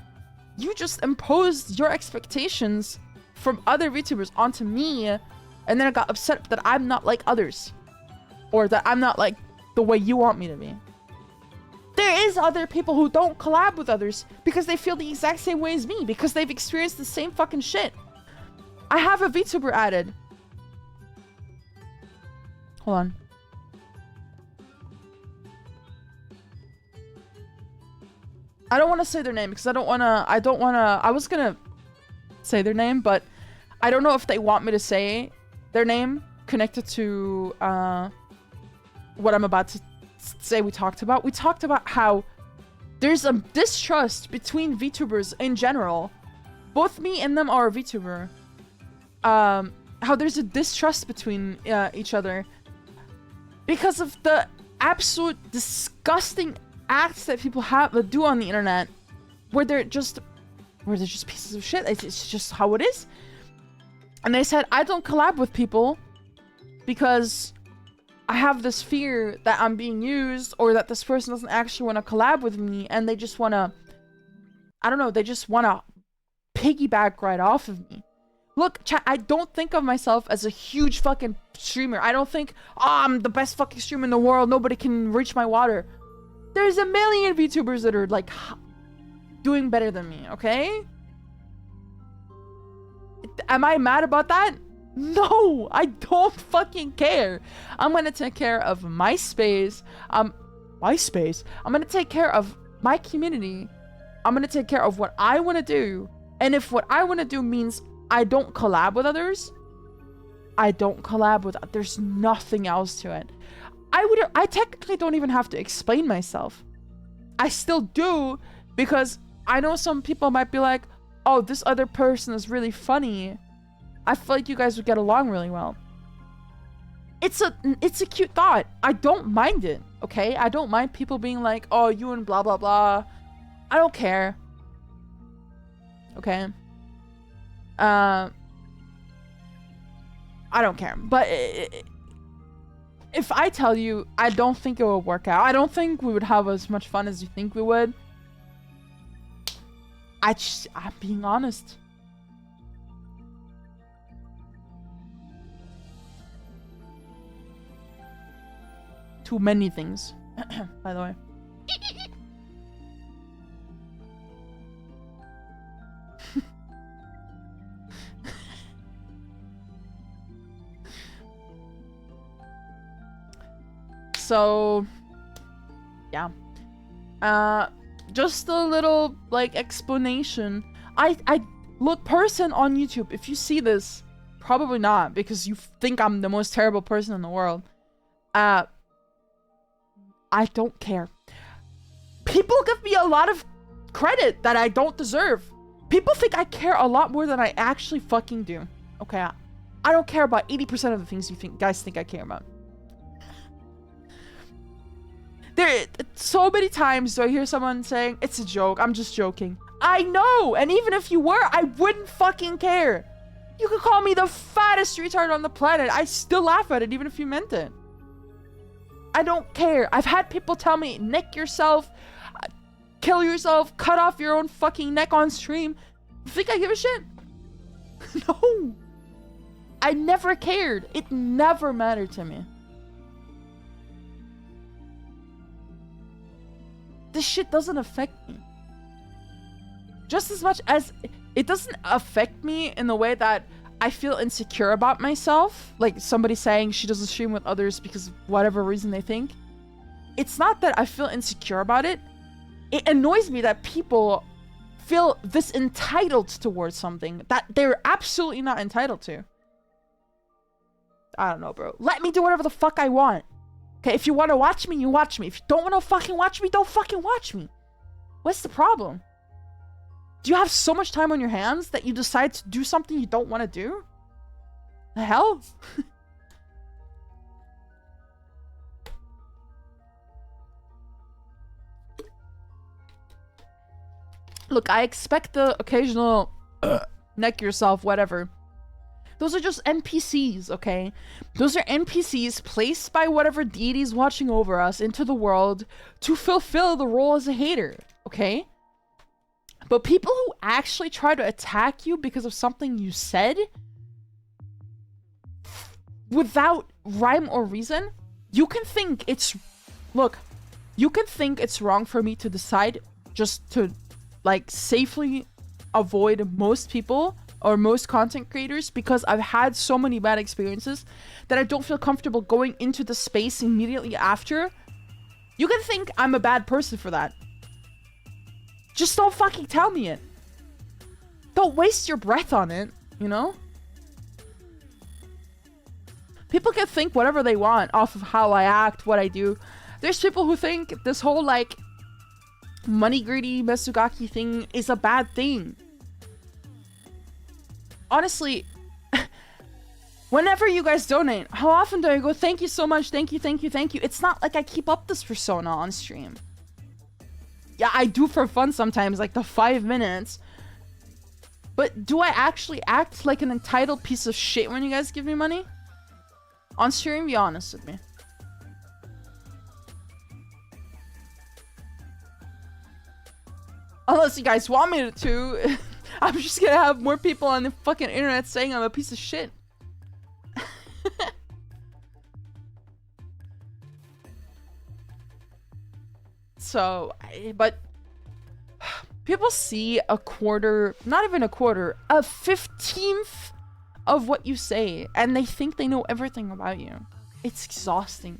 [SPEAKER 1] You just imposed your expectations from other VTubers onto me, and then I got upset that I'm not like others, or that I'm not like the way you want me to be. There is other people who don't collab with others because they feel the exact same way as me, because they've experienced the same fucking shit. I have a VTuber added. Hold on. I don't want to say their name because I was gonna say their name, but I don't know if they want me to say their name connected to what I'm about to say. We talked about how there's a distrust between VTubers in general. Both me and them are a VTuber. How there's a distrust between each other because of the absolute disgusting acts that people do on the internet, where they're just pieces of shit. It's just how it is. And they said, I don't collab with people because I have this fear that I'm being used, or that this person doesn't actually want to collab with me, and they just want to, I don't know, they just want to piggyback right off of me. Look, chat, I don't think of myself as a huge fucking streamer. I don't think, oh, I'm the best fucking streamer in the world. Nobody can reach my water. There's a million VTubers that are, like, doing better than me, okay? Am I mad about that? No, I don't fucking care. I'm gonna take care of my space. I'm gonna take care of my community. I'm gonna take care of what I want to do. And if what I want to do means I don't collab with others, I don't collab with. There's nothing else to it. I technically don't even have to explain myself. I still do, because I know some people might be like, oh, this other person is really funny. I feel like you guys would get along really well. It's a cute thought. I don't mind it, okay? I don't mind people being like, oh, you and blah, blah, blah. I don't care. Okay? I don't care. But if I tell you, I don't think it will work out. I don't think we would have as much fun as you think we would. I'm being honest. Too many things, by the way. So, yeah. Just a little, like, explanation. Look, person on YouTube, if you see this, probably not, because you think I'm the most terrible person in the world. I don't care. People give me a lot of credit that I don't deserve. People think I care a lot more than I actually fucking do. Okay, I don't care about 80% of the things you guys think I care about. So many times do I hear someone saying, it's a joke, I'm just joking. I know, and even if you were, I wouldn't fucking care. You could call me the fattest retard on the planet. I still laugh at it, even if you meant it. I don't care. I've had people tell me, neck yourself, kill yourself, cut off your own fucking neck on stream. You think I give a shit? No. I never cared. It never mattered to me. This shit doesn't affect me. Just as much as it doesn't affect me in the way that I feel insecure about myself. Like somebody saying she doesn't stream with others because of whatever reason they think. It's not that I feel insecure about it. It annoys me that people feel this entitled towards something that they're absolutely not entitled to. I don't know, bro. Let me do whatever the fuck I want. Okay, if you want to watch me, you watch me. If you don't want to fucking watch me, don't fucking watch me. What's the problem? Do you have so much time on your hands that you decide to do something you don't want to do? The hell? Look, I expect the occasional neck yourself, whatever. Those are just NPCs, okay? Those are NPCs placed by whatever deities watching over us into the world to fulfill the role as a hater, okay? But people who actually try to attack you because of something you said without rhyme or reason, you can think it's... Look, you can think it's wrong for me to decide just to, like, safely avoid most people or most content creators because I've had so many bad experiences that I don't feel comfortable going into the space immediately after. You can think I'm a bad person for that. Just don't fucking tell me it. Don't waste your breath on it, you know? People can think whatever they want off of how I act, what I do. There's people who think this whole, like, money greedy Mesugaki thing is a bad thing. Honestly, whenever you guys donate, how often do I go, thank you so much, thank you, thank you, thank you? It's not like I keep up this persona on stream. Yeah, I do for fun sometimes, like the 5 minutes. But do I actually act like an entitled piece of shit when you guys give me money? On stream, be honest with me. Unless you guys want me to. I'm just gonna have more people on the fucking internet saying I'm a piece of shit. So, but people see a quarter, not even a quarter, a 15th of what you say, and they think they know everything about you. It's exhausting.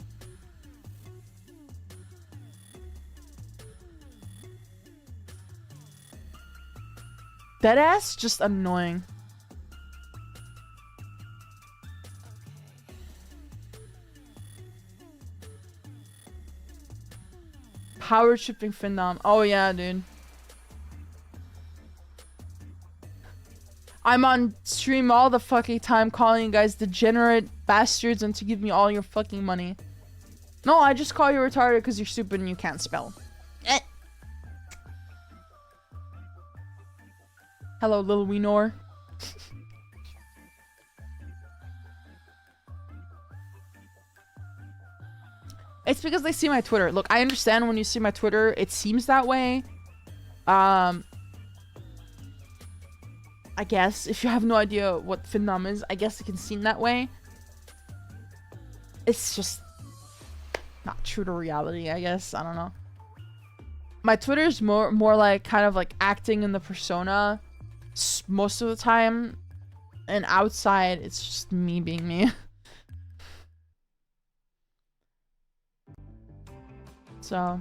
[SPEAKER 1] Deadass, just annoying. Power tripping Findom. Oh yeah, dude. I'm on stream all the fucking time calling you guys degenerate bastards and to give me all your fucking money. No, I just call you retarded because you're stupid and you can't spell. Eh. Hello, Lil Weenor. It's because they see my Twitter. Look, I understand when you see my Twitter, it seems that way. I guess if you have no idea what Findom is, I guess it can seem that way. It's just not true to reality, I guess. I don't know. My Twitter is more like kind of like acting in the persona most of the time, and outside it's just me being me. So,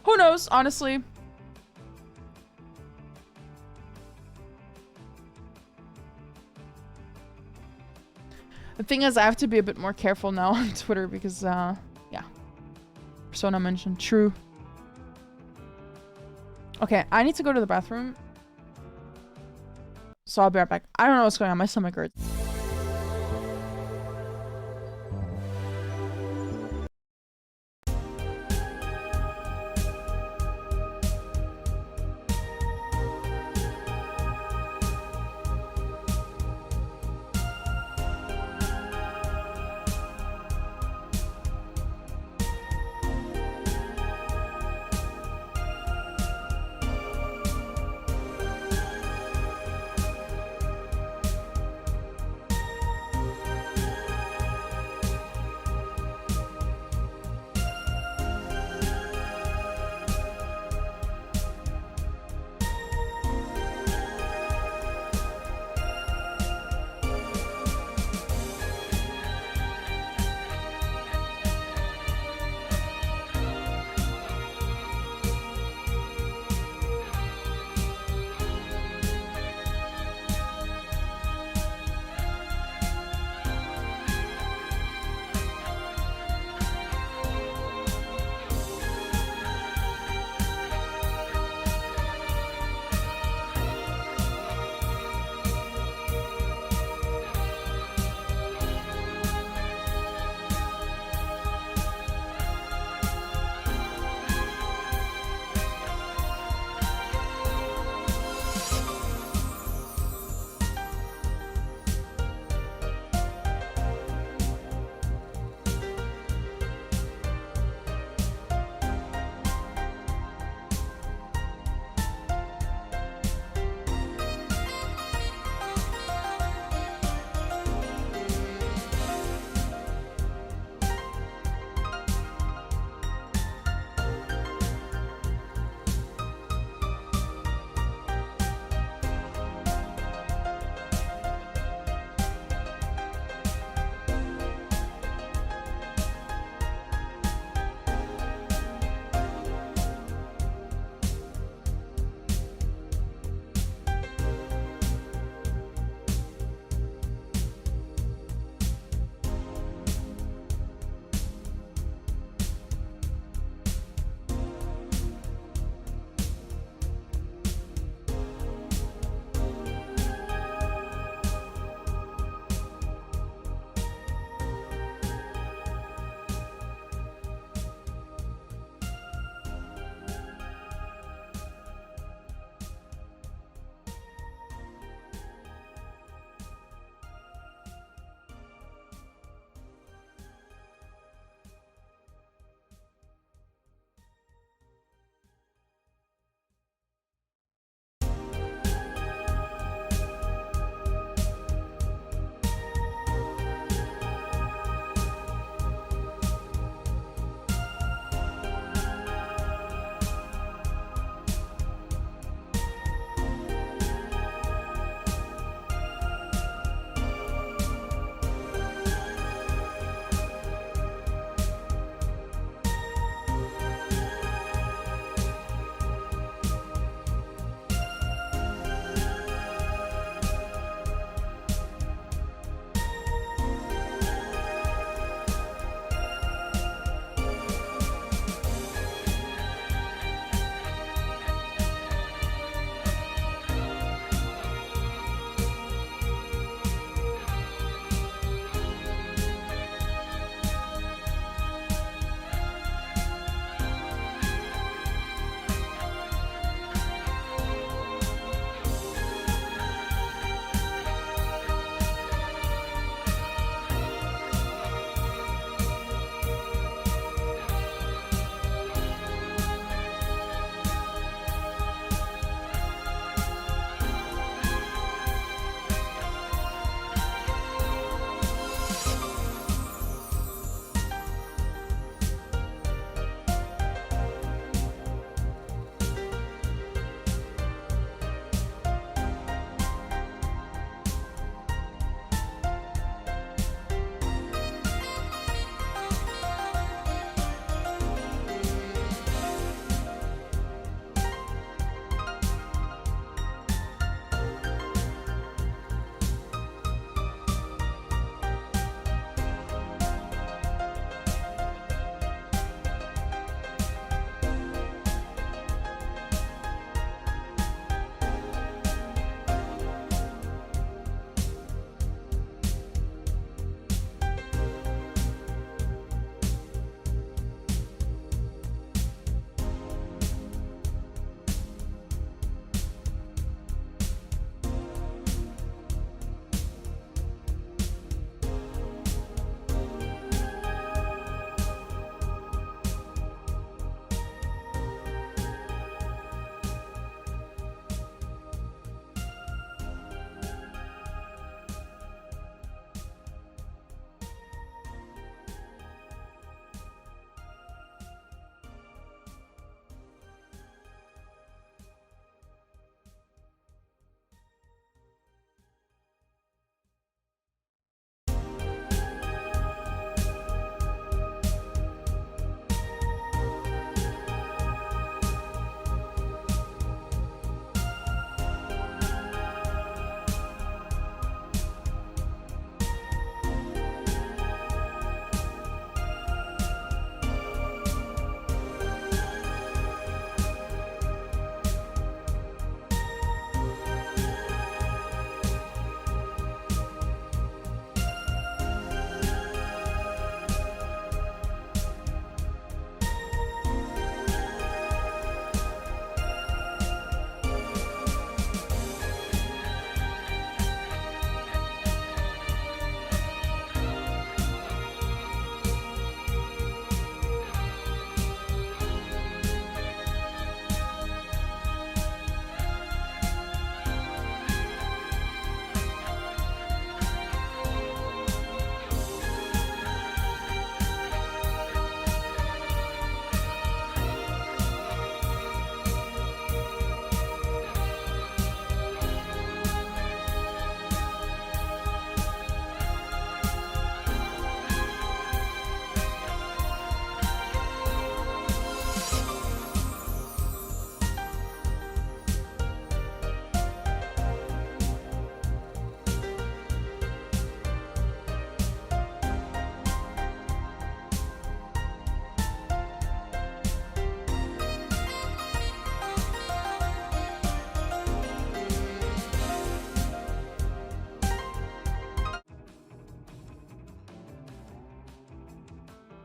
[SPEAKER 1] who knows, honestly. The thing is, I have to be a bit more careful now on Twitter because, yeah. Persona mentioned. True. Okay, I need to go to the bathroom. So I'll be right back. I don't know what's going on. My stomach hurts.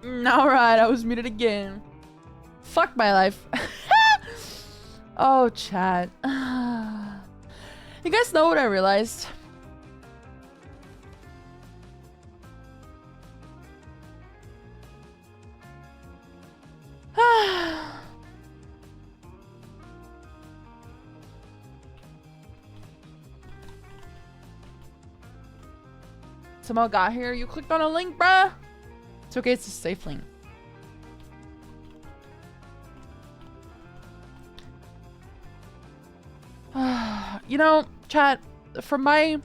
[SPEAKER 1] Alright, I was muted again. Fuck my life. Oh, chat. You guys know what I realized? Somehow got here. You clicked on a link, bruh. It's okay. It's a safe link. You know, chat, from my...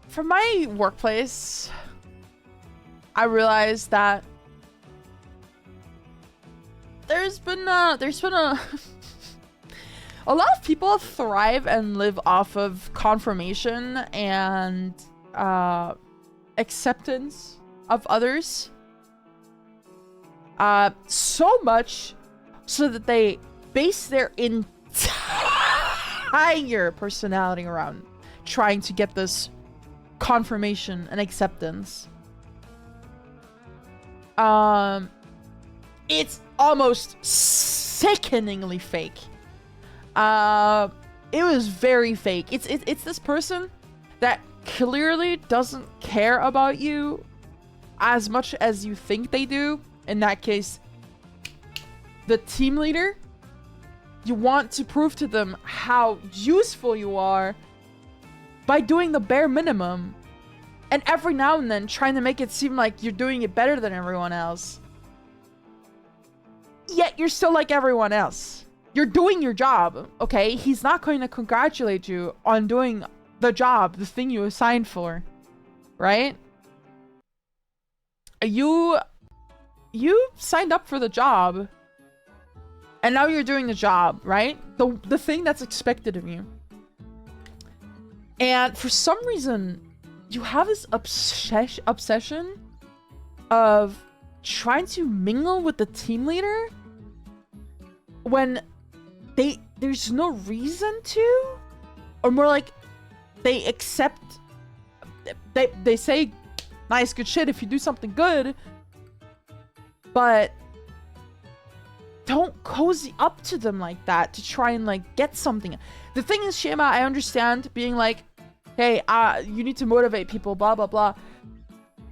[SPEAKER 1] From my workplace, I realized that there's been a a lot of people thrive and live off of confirmation and acceptance of others, so much so that they base their entire personality around trying to get this confirmation and acceptance. It's almost sickeningly fake. It was very fake. It's this person that clearly doesn't care about you as much as you think they do. In that case, the team leader. You want to prove to them how useful you are by doing the bare minimum, and every now and then trying to make it seem like you're doing it better than everyone else. Yet you're still like everyone else. You're doing your job, okay? He's not going to congratulate you on doing the job, the thing you assigned for, right? You signed up for the job, and now you're doing the job, right? The thing that's expected of you. And for some reason, you have this obsession of trying to mingle with the team leader when there's no reason to, or more like they accept, they say nice good shit if you do something good, but don't cozy up to them like that to try and like get something. The thing is, Shema, I understand being like, hey, you need to motivate people, blah blah blah,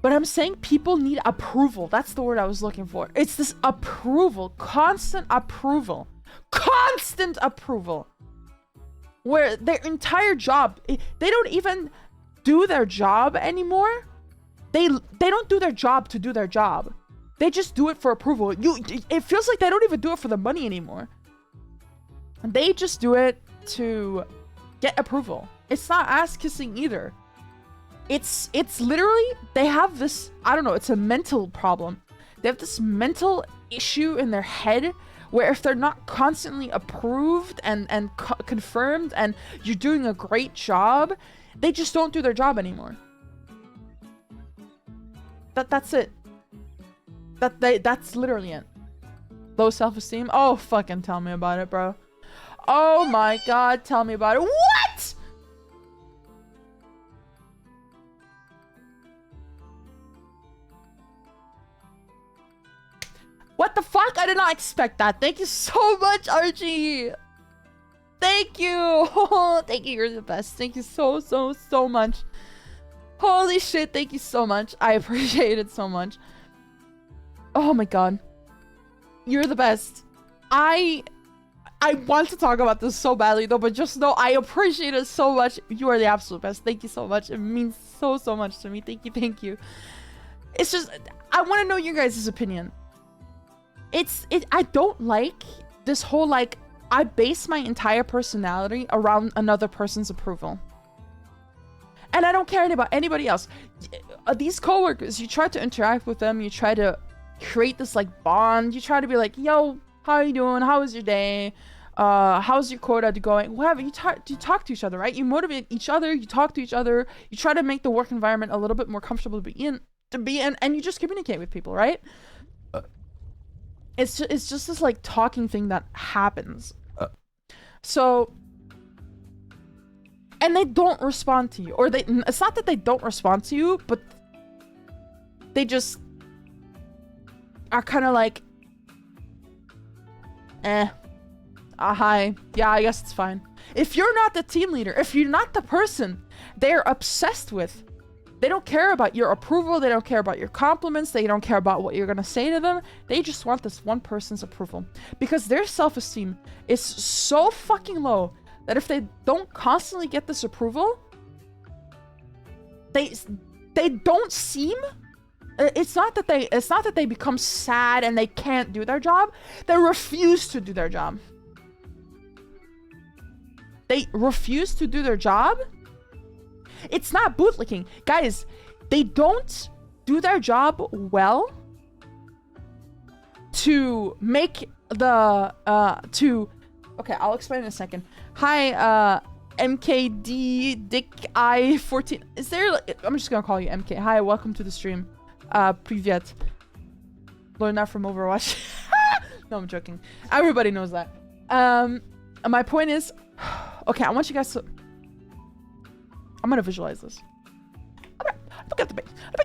[SPEAKER 1] but I'm saying people need approval. That's the word I was looking for. It's this approval, constant approval, where their entire job, they don't even do their job anymore. They don't do their job to do their job. They just do it for approval. It feels like they don't even do it for the money anymore. They just do it to get approval. It's not ass kissing either. It's literally, they have this, I don't know, it's a mental problem. They have this mental issue in their head where if they're not constantly approved and confirmed and you're doing a great job, they just don't do their job anymore. That's it. That's literally it. Low self-esteem. Oh, fucking tell me about it, bro. Oh my god, tell me about it. What? What the fuck? I did not expect that. Thank you so much, Archie. Thank you. Thank you. You're the best. Thank you so much. Holy shit. Thank you so much. I appreciate it so much. Oh my god. You're the best. I want to talk about this so badly though, but just know I appreciate it so much. You are the absolute best. Thank you so much. It means so much to me. Thank you. Thank you. It's just, I want to know your guys' opinion. I don't like this whole, like, I base my entire personality around another person's approval. And I don't care about anybody else. These coworkers, you try to interact with them, you try to create this, like, bond, you try to be like, yo, how are you doing? How was your day? How's your quota going? Whatever, you talk to each other, right? You motivate each other, you talk to each other, you try to make the work environment a little bit more comfortable to be in, and you just communicate with people, right? It's just this like talking thing that happens. So and they don't respond to you, or it's not that they don't respond to you, but they just are kind of like, hi, yeah, I guess it's fine. If you're not the team leader, if you're not the person they're obsessed with, they don't care about your approval, they don't care about your compliments, they don't care about what you're gonna say to them, they just want this one person's approval. Because their self-esteem is so fucking low that if they don't constantly get this approval, they don't seem... It's not that they become sad and they can't do their job. They refuse to do their job. They refuse to do their job. It's not bootlicking. Guys, they don't do their job well to make the, okay, I'll explain in a second. Hi, MKD Dick I14. Is there, I'm just gonna call you MK. Hi, welcome to the stream. Privyet. Learn that from Overwatch. No, I'm joking. Everybody knows that. My point is, okay, I want you guys to... I'm gonna visualize this. Look at the paint. Let me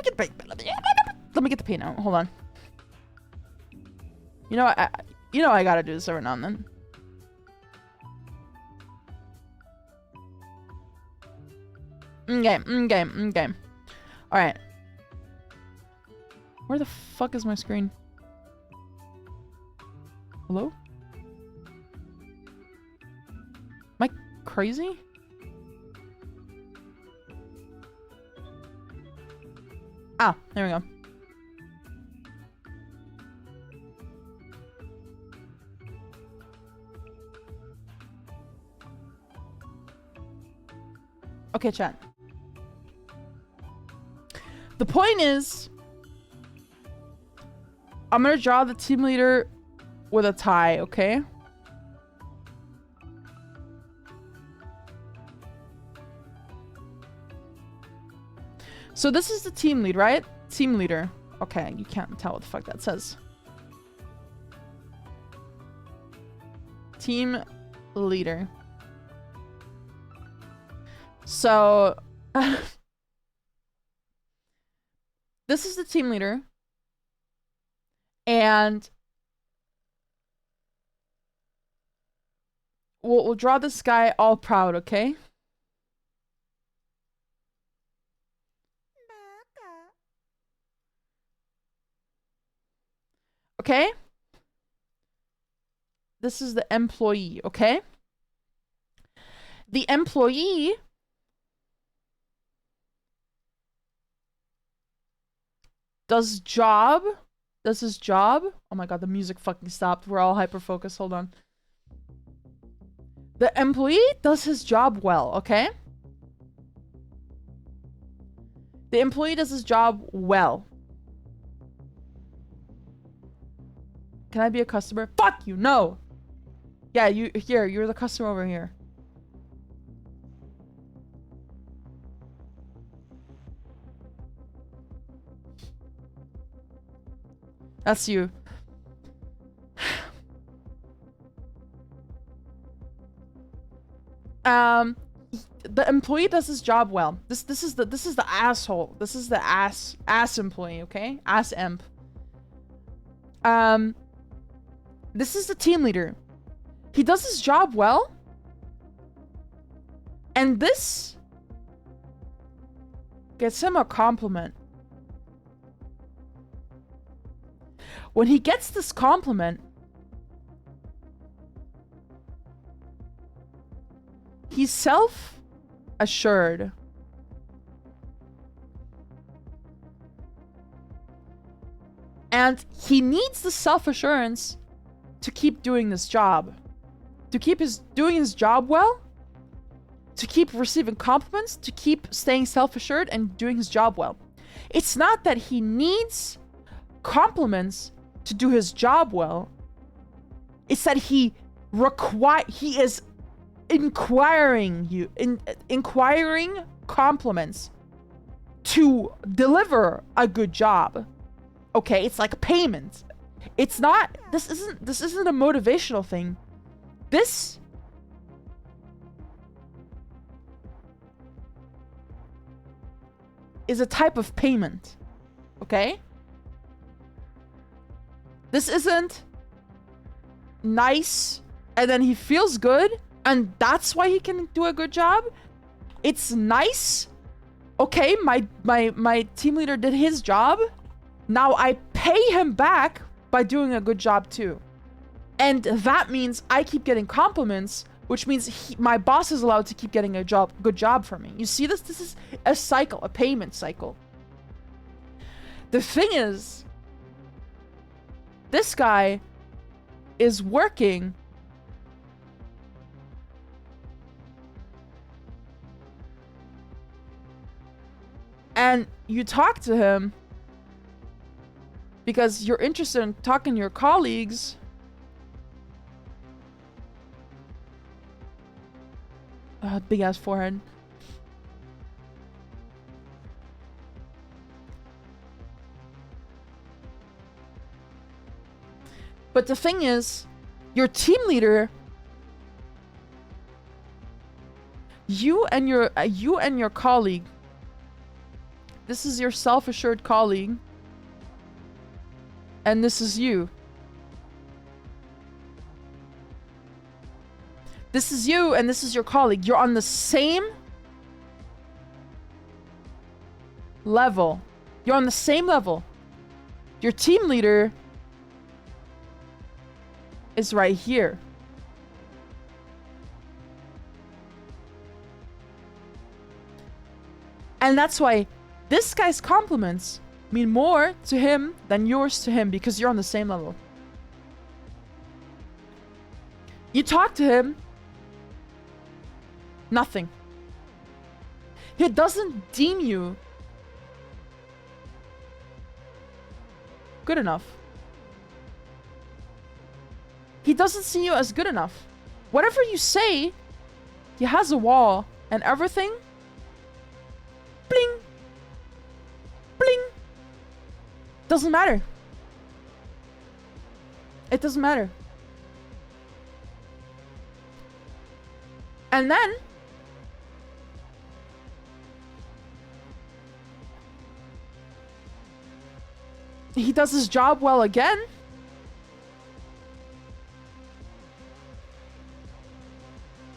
[SPEAKER 1] get the paint. Let me get the paint out. Hold on. You know, I gotta do this every now and then. Okay. All right. Where the fuck is my screen? Hello? Am I crazy? Ah, there we go. Okay, chat. The point is, I'm gonna draw the team leader with a tie, okay? So this is the team lead, right? Team leader. Okay, you can't tell what the fuck that says. Team leader. So this is the team leader. And we'll draw this guy all proud, okay? Okay? This is the employee, okay? The employee does his job. Oh my god, the music fucking stopped. We're all hyper-focused. Hold on. The employee does his job well, okay? The employee does his job well. Can I be a customer? Fuck you, no! Yeah, you're the customer over here. That's you. The employee does his job well. This is the asshole. This is the ass employee, okay? Ass emp. This is the team leader. He does his job well. And this gets him a compliment. When he gets this compliment, he's self-assured. And he needs the self-assurance to keep doing this job. To keep doing his job well. To keep receiving compliments. To keep staying self-assured and doing his job well. It's not that he needs compliments to do his job well. It's that he is inquiring compliments to deliver a good job. Okay, it's like payment. It's not, this isn't a motivational thing. This is a type of payment. Okay? This isn't nice and then he feels good and that's why he can do a good job. It's nice. Okay, my team leader did his job. Now I pay him back by doing a good job too. And that means I keep getting compliments, which means my boss is allowed to keep getting a good job from me. You see this? This is a cycle, a payment cycle. The thing is, this guy is working and you talk to him because you're interested in talking to your colleagues. Big ass forehead. But the thing is, your team leader, you and your colleague, this is your self-assured colleague, and this is you. This is you and this is your colleague. You're on the same level. You're on the same level. Your team leader is right here. And that's why this guy's compliments mean more to him than yours to him, because you're on the same level. You talk to him, nothing. He doesn't deem you good enough. He doesn't see you as good enough. Whatever you say, he has a wall and everything. Bling. Bling. Doesn't matter. It doesn't matter. And then he does his job well again.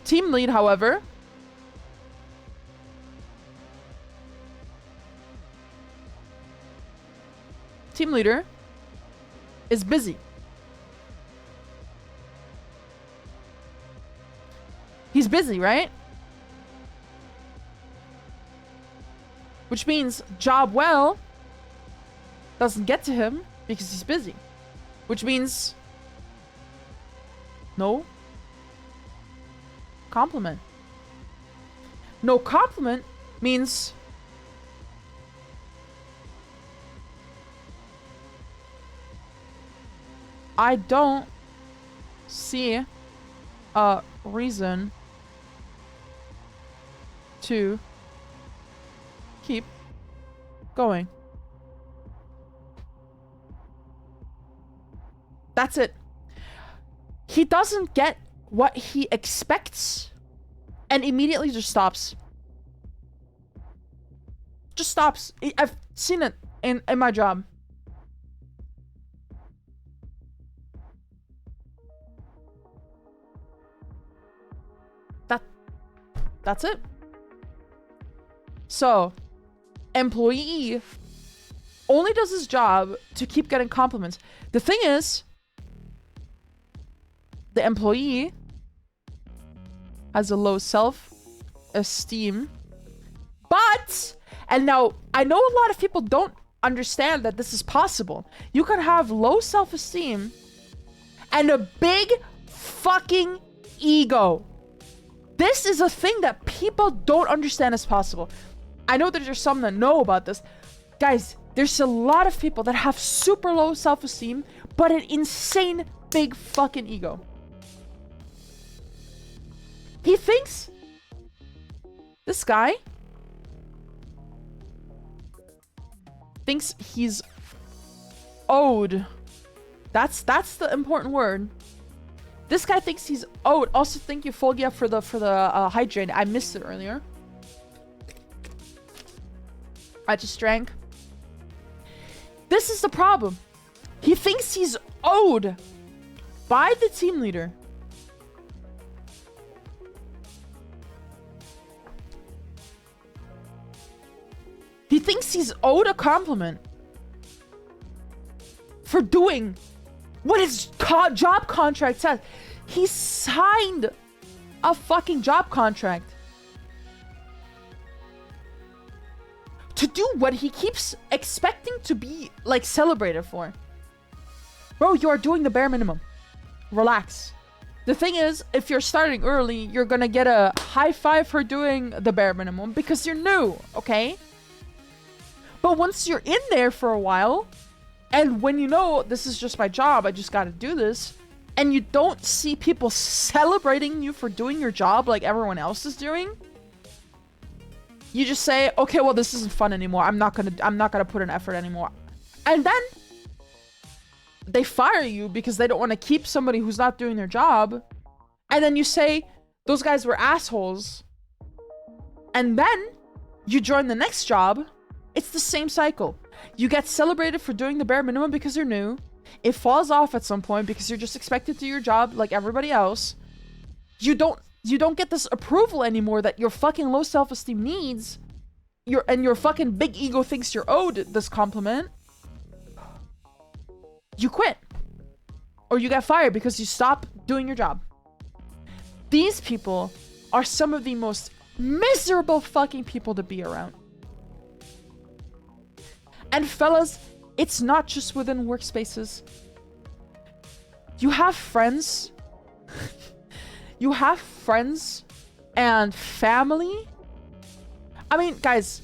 [SPEAKER 1] Team lead, however, team leader is busy. He's busy, right? Which means job well doesn't get to him because he's busy. Which means no compliment. No compliment means I don't see a reason to keep going. That's it. He doesn't get what he expects and immediately just stops. Just stops. I've seen it in my job. That's it. So, employee only does his job to keep getting compliments. The thing is, the employee has a low self-esteem, but, and now I know a lot of people don't understand that this is possible. You could have low self-esteem and a big fucking ego. This is a thing that people don't understand is possible. I know that there's some that know about this. Guys, there's a lot of people that have super low self-esteem, but an insane big fucking ego. He thinks this guy thinks he's owed. That's the important word. This guy thinks he's owed. Also, thank you, Folgia, for the hydrate. I missed it earlier. I just drank. This is the problem. He thinks he's owed by the team leader. He thinks he's owed a compliment for doing what his job contract says. He signed a fucking job contract to do what he keeps expecting to be, like, celebrated for. Bro, you are doing the bare minimum. Relax. The thing is, if you're starting early, you're gonna get a high five for doing the bare minimum because you're new, okay? But once you're in there for a while, and when you know this is just my job, I just gotta do this, and you don't see people celebrating you for doing your job like everyone else is doing, you just say, okay, well, this isn't fun anymore. I'm not gonna put an effort anymore. And then they fire you because they don't want to keep somebody who's not doing their job. And then you say, those guys were assholes. And then you join the next job. It's the same cycle. You get celebrated for doing the bare minimum because you're new. It falls off at some point because you're just expected to do your job like everybody else. You don't get this approval anymore that your fucking low self-esteem needs. Your fucking big ego thinks you're owed this compliment. You quit. Or you get fired because you stop doing your job. These people are some of the most miserable fucking people to be around. And fellas, it's not just within workspaces. You have friends. You have friends and family. I mean, guys,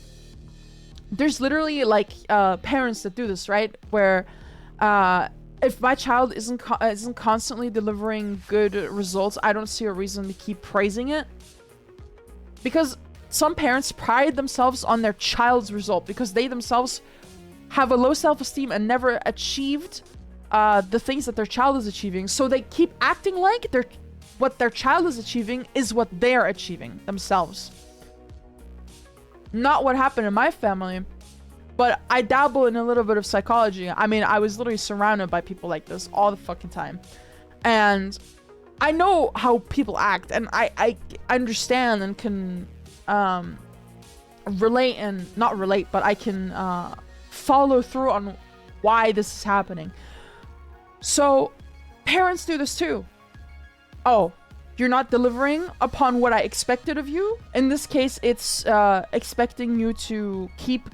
[SPEAKER 1] there's literally like parents that do this, right? Where if my child isn't constantly delivering good results, I don't see a reason to keep praising it. Because some parents pride themselves on their child's result because they themselves have a low self-esteem and never achieved the things that their child is achieving. So they keep acting like what their child is achieving is what they're achieving themselves. Not what happened in my family, but I dabble in a little bit of psychology. I mean, I was literally surrounded by people like this all the fucking time. And I know how people act, and I understand and can relate and not relate, but I can follow through on why this is happening. So parents do this too. Oh, you're not delivering upon what I expected of you. In this case, it's expecting you to keep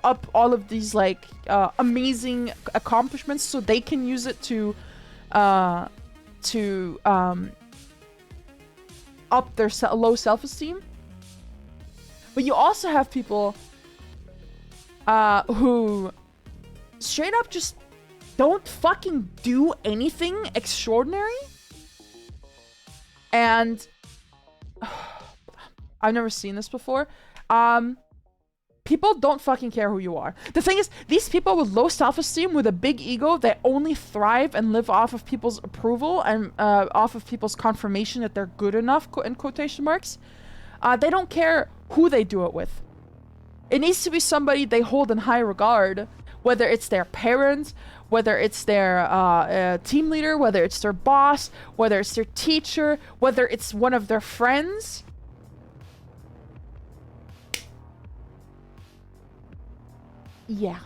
[SPEAKER 1] up all of these like amazing accomplishments so they can use it to up their low self-esteem. But you also have people who straight up just don't fucking do anything extraordinary. And I've never seen this before. People don't fucking care who you are. The thing is, these people with low self-esteem, with a big ego, that only thrive and live off of people's approval and off of people's confirmation that they're good enough, in quotation marks. They don't care who they do it with. It needs to be somebody they hold in high regard, whether it's their parents, whether it's their team leader, whether it's their boss, whether it's their teacher, whether it's one of their friends. Yeah.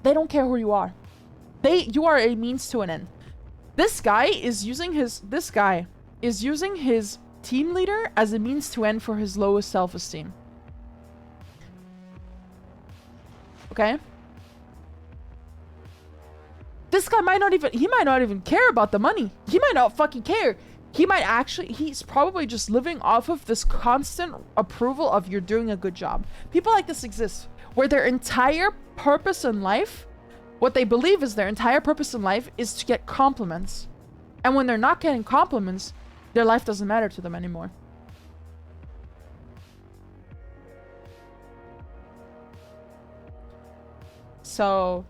[SPEAKER 1] They don't care who you are. You are a means to an end. This guy is using his team leader as a means to end for his lowest self-esteem. Okay? This guy might not even care about the money. He might not fucking care. He's probably just living off of this constant approval of you're doing a good job. People like this exist, where their entire purpose in life, what they believe is their entire purpose in life is to get compliments. And when they're not getting compliments, their life doesn't matter to them anymore. So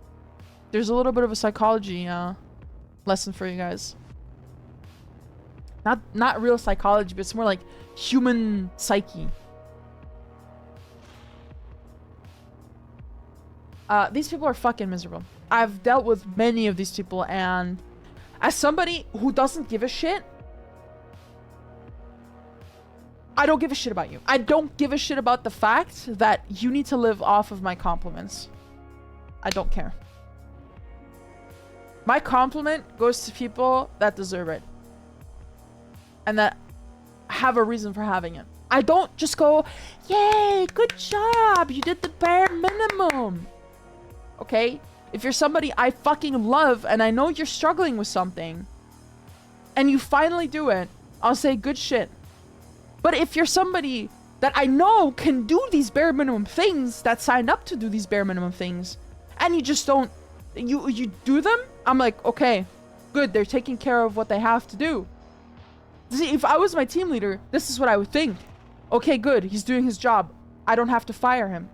[SPEAKER 1] there's a little bit of a psychology lesson for you guys. Not real psychology, but it's more like human psyche. These people are fucking miserable. I've dealt with many of these people, and as somebody who doesn't give a shit, I don't give a shit about you. I don't give a shit about the fact that you need to live off of my compliments. I don't care. My compliment goes to people that deserve it. And that have a reason for having it. I don't just go, yay, good job, you did the bare minimum. Okay? If you're somebody I fucking love and I know you're struggling with something and you finally do it, I'll say good shit. But if you're somebody that I know can do these bare minimum things, that signed up to do these bare minimum things, and you just don't, you do them, I'm like, okay, good, they're taking care of what they have to do. See, if I was my team leader, this is what I would think. Okay, good, he's doing his job. I don't have to fire him.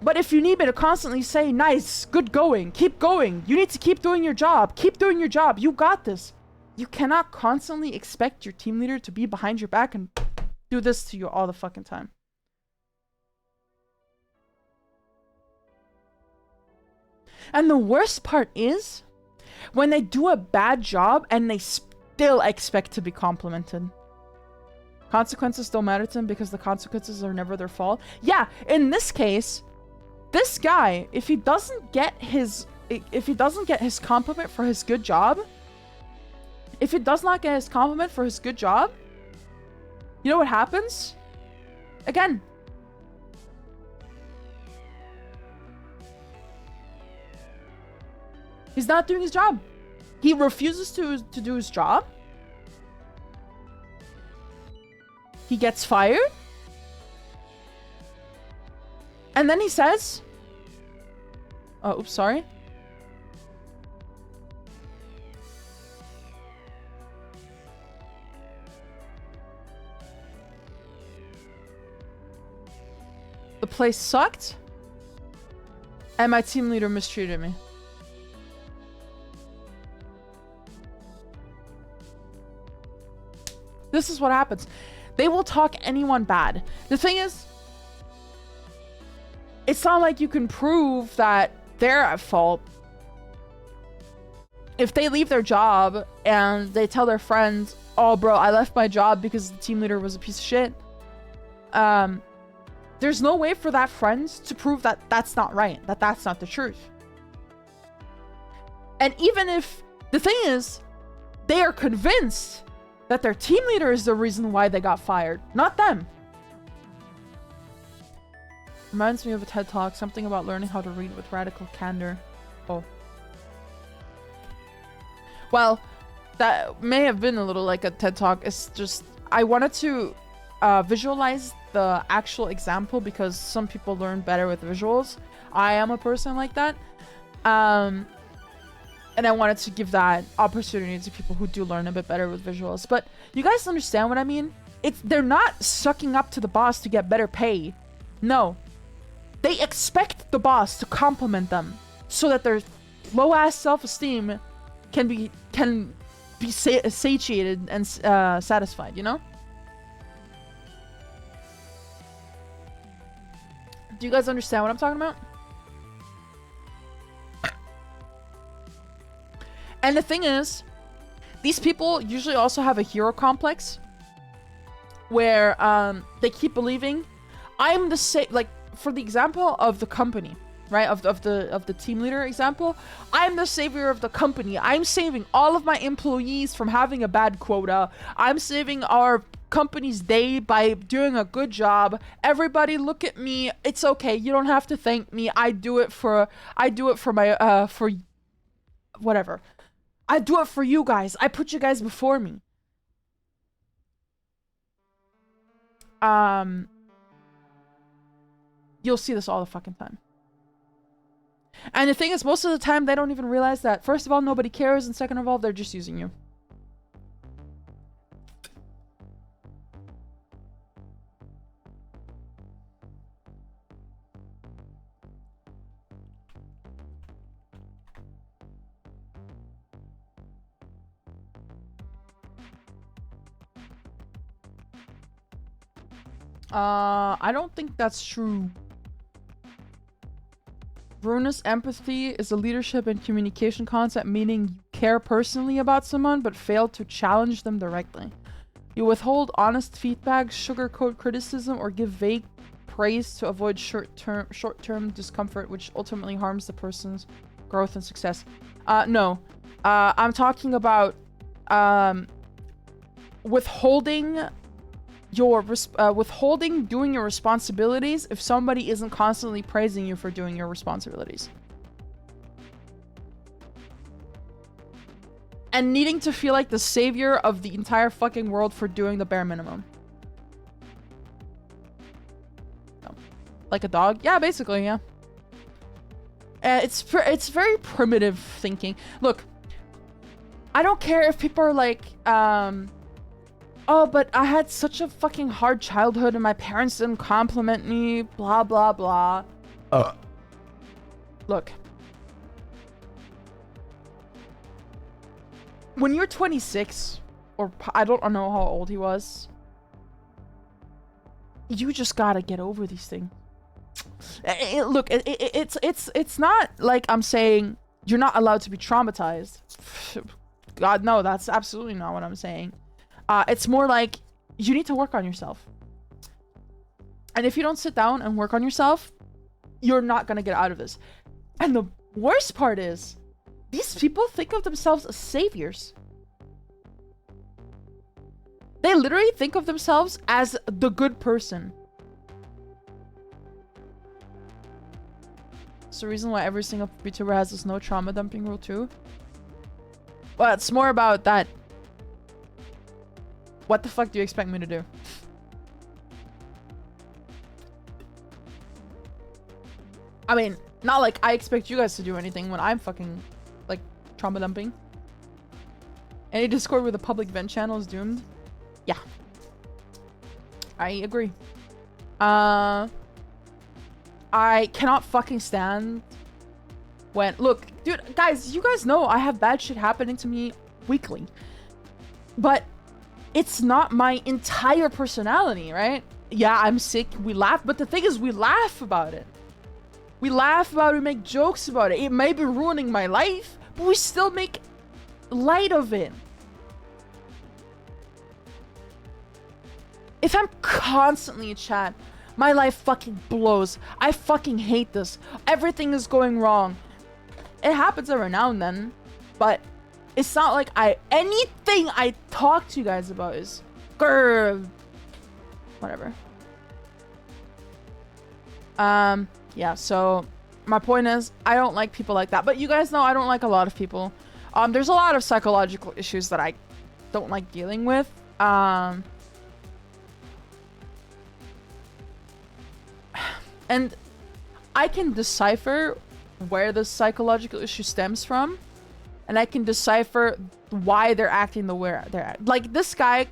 [SPEAKER 1] But if you need me to constantly say, nice, good going, keep going, you need to keep doing your job, you got this. You cannot constantly expect your team leader to be behind your back and do this to you all the fucking time. And the worst part is when they do a bad job and they still expect to be complimented. Consequences don't matter to them because the consequences are never their fault. Yeah, in this case, this guy, if he doesn't get his compliment for his good job, if he does not get his compliment for his good job, you know what happens? Again, he's not doing his job. He refuses to do his job. He gets fired. And then he says, oh, oops, sorry. The place sucked, and my team leader mistreated me. This is what happens. They will talk anyone bad. The thing is, it's not like you can prove that they're at fault. If they leave their job and they tell their friends, oh bro, I left my job because the team leader was a piece of shit. There's no way for that friend to prove that that's not right, that that's not the truth. And even if, the thing is, they are convinced that their team leader is the reason why they got fired, not them. Reminds me of a TED Talk, something about learning how to read with radical candor. Oh. Well, that may have been a little like a TED Talk. It's just, I wanted to visualize the actual example because some people learn better with visuals. I am a person like that. And I wanted to give that opportunity to people who do learn a bit better with visuals. But you guys understand what I mean? They're not sucking up to the boss to get better pay. No. They expect the boss to compliment them so that their low-ass self-esteem can be satiated and satisfied, you know? Do you guys understand what I'm talking about? And the thing is, these people usually also have a hero complex where they keep believing I'm the same, like for the example of the company, right? Of the team leader example, I'm the savior of the company. I'm saving all of my employees from having a bad quota. I'm saving our company's day by doing a good job. Everybody look at me. It's okay. You don't have to thank me. I do it for my for whatever. I do it for you guys. I put you guys before me. You'll see this all the fucking time. And the thing is, most of the time, they don't even realize that, first of all, nobody cares, and second of all, they're just using you. I don't think that's true. Ruinous empathy is a leadership and communication concept, meaning you care personally about someone but fail to challenge them directly. You withhold honest feedback, sugarcoat criticism, or give vague praise to avoid short-term discomfort, which ultimately harms the person's growth and success. No. I'm talking about withholding doing your responsibilities if somebody isn't constantly praising you for doing your responsibilities. And needing to feel like the savior of the entire fucking world for doing the bare minimum. No. Like a dog? Yeah, basically, yeah. It's very primitive thinking. Look, I don't care if people are like, oh, but I had such a fucking hard childhood and my parents didn't compliment me, blah, blah, blah. Look. When you're 26, or I don't know how old he was, you just gotta get over these things. Look, it's not like I'm saying you're not allowed to be traumatized. God, no, that's absolutely not what I'm saying. It's more like you need to work on yourself. And if you don't sit down and work on yourself, you're not gonna get out of this. And the worst part is, these people think of themselves as saviors. They literally think of themselves as the good person. It's the reason why every single Vtuber has this no trauma dumping rule too. Well, it's more about that. What the fuck do you expect me to do? I mean, not like I expect you guys to do anything when I'm fucking, like, trauma dumping. Any Discord with a public vent channel is doomed. Yeah. I agree. I cannot fucking stand when... Look, dude, guys, you guys know I have bad shit happening to me weekly. But it's not my entire personality, right? Yeah, I'm sick, we laugh, but the thing is, we laugh about it. We laugh about it, we make jokes about it. It may be ruining my life, but we still make light of it. If I'm constantly in chat, my life fucking blows. I fucking hate this. Everything is going wrong. It happens every now and then, but it's not like anything I talk to you guys about is grr, whatever. Yeah, so my point is, I don't like people like that, but you guys know I don't like a lot of people. There's a lot of psychological issues that I don't like dealing with. And I can decipher where the psychological issue stems from, and I can decipher why they're acting the way they're acting. Like, this guy,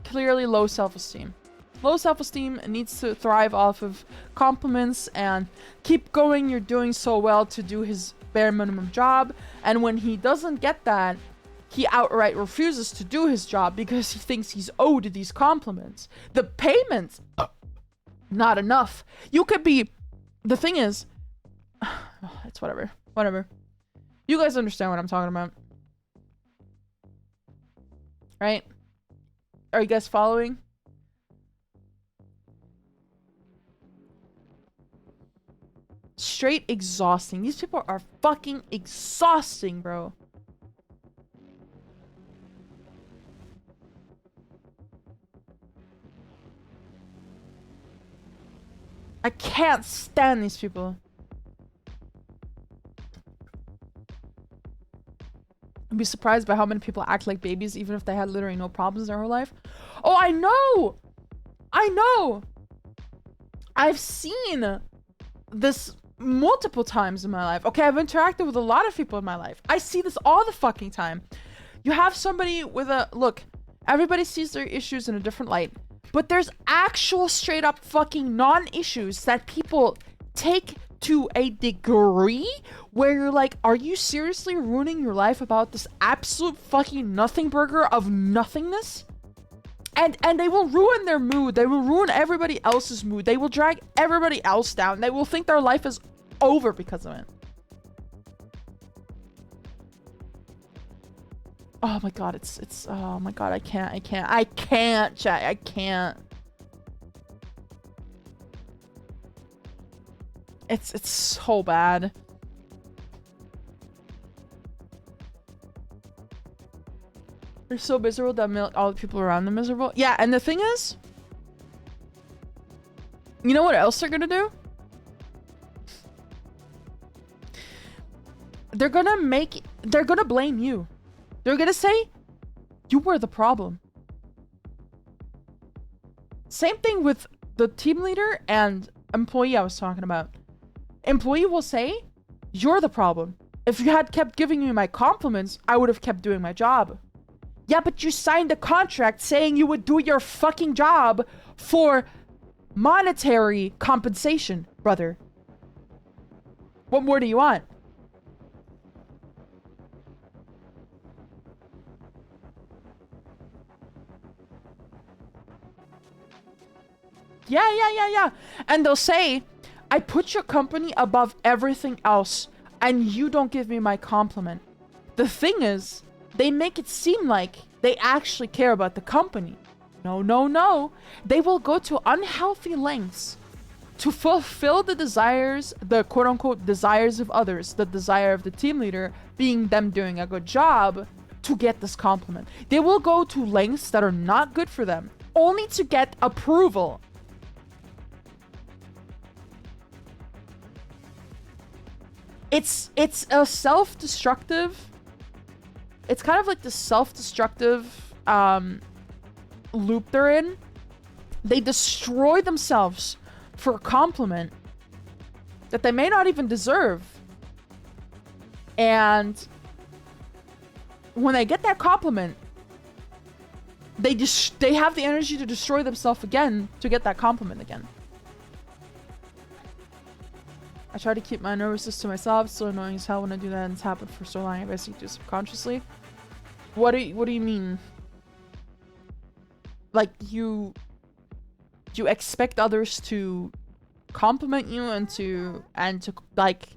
[SPEAKER 1] clearly low self-esteem. Low self-esteem needs to thrive off of compliments and keep going, you're doing so well, to do his bare minimum job. And when he doesn't get that, he outright refuses to do his job because he thinks he's owed these compliments. The payments, not enough. You could be... The thing is... It's whatever. Whatever. You guys understand what I'm talking about. Right? Are you guys following? Straight exhausting. These people are fucking exhausting, bro. I can't stand these people. I'd be surprised by how many people act like babies even if they had literally no problems in their whole life. Oh, I know! I know! I've seen this multiple times in my life. Okay, I've interacted with a lot of people in my life. I see this all the fucking time. You have somebody with a... Look, everybody sees their issues in a different light. But there's actual straight up fucking non-issues that people take to a degree where you're like, are you seriously ruining your life about this absolute fucking nothing burger of nothingness? And they will ruin their mood. They will ruin everybody else's mood. They will drag everybody else down. They will think their life is over because of it. Oh my god, it's oh my god, I can't, chat, I can't. It's so bad. They're so miserable that all the people around them miserable. Yeah, and the thing is, you know what else they're gonna do? They're gonna blame you. They're gonna say, you were the problem. Same thing with the team leader and employee I was talking about. Employee will say, you're the problem. If you had kept giving me my compliments, I would have kept doing my job. Yeah, but you signed a contract saying you would do your fucking job for monetary compensation, brother. What more do you want? Yeah. And they'll say, I put your company above everything else, and you don't give me my compliment. The thing is, they make it seem like they actually care about the company. No. They will go to unhealthy lengths to fulfill the desires, the quote-unquote desires of others, the desire of the team leader being them doing a good job to get this compliment. They will go to lengths that are not good for them, only to get approval. It's a self-destructive... It's kind of like the self-destructive loop they're in. They destroy themselves for a compliment that they may not even deserve. And when they get that compliment, they have the energy to destroy themselves again to get that compliment again. I try to keep my nervousness to myself. It's so annoying as hell when I do that, and it's happened for so long. I basically do subconsciously. What do you mean? Like you expect others to compliment you and to like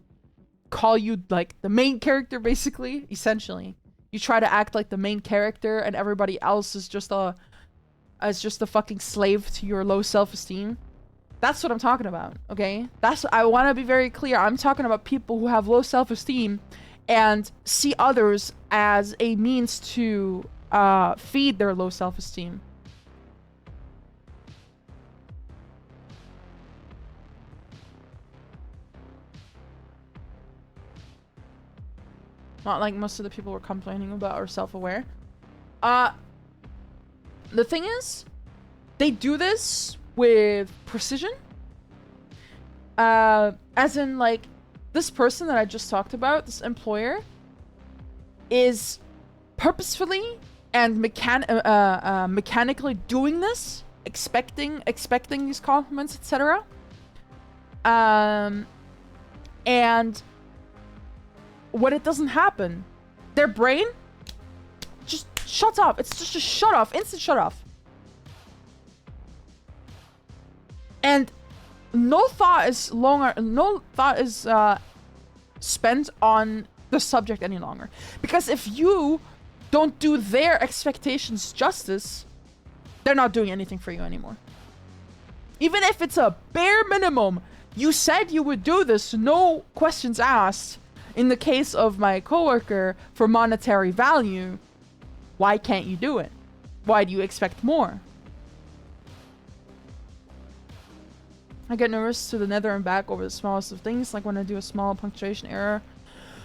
[SPEAKER 1] call you like the main character, basically, essentially. You try to act like the main character, and everybody else is just a fucking slave to your low self-esteem. That's what I'm talking about, okay? I want to be very clear. I'm talking about people who have low self-esteem and see others as a means to feed their low self-esteem. Not like most of the people we're complaining about are self-aware. The thing is, they do this with precision. As in, like, this person that I just talked about, this employer, is purposefully and mechanically doing this, expecting these compliments, etc. And when it doesn't happen, their brain just shuts off. It's just a shut off, instant shut off. And no thought is spent on the subject any longer. Because if you don't do their expectations justice, they're not doing anything for you anymore. Even if it's a bare minimum, you said you would do this, no questions asked. In the case of my coworker, for monetary value, why can't you do it? Why do you expect more? I get nervous to the nether and back over the smallest of things, like when I do a small punctuation error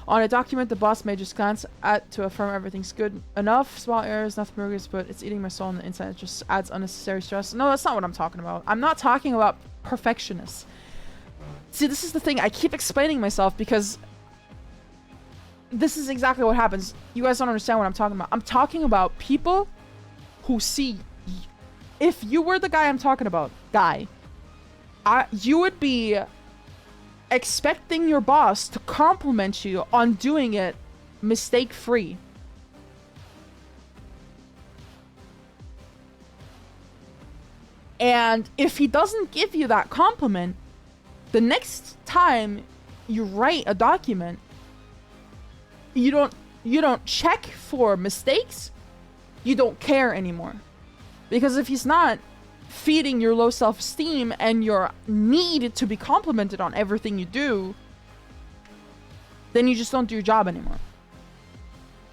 [SPEAKER 1] on a document. The boss may just glance at to affirm everything's good enough. Small errors, nothing burgers, but it's eating my soul on the inside. It just adds unnecessary stress. No, that's not what I'm talking about. I'm not talking about perfectionists. See, this is the thing. I keep explaining myself because this is exactly what happens. You guys don't understand what I'm talking about. I'm talking about people who see... If you were the guy I'm talking about, you would be expecting your boss to compliment you on doing it mistake-free. And if he doesn't give you that compliment, the next time you write a document, you don't check for mistakes. You don't care anymore. Because if he's not feeding your low self-esteem and your need to be complimented on everything you do, then you just don't do your job anymore.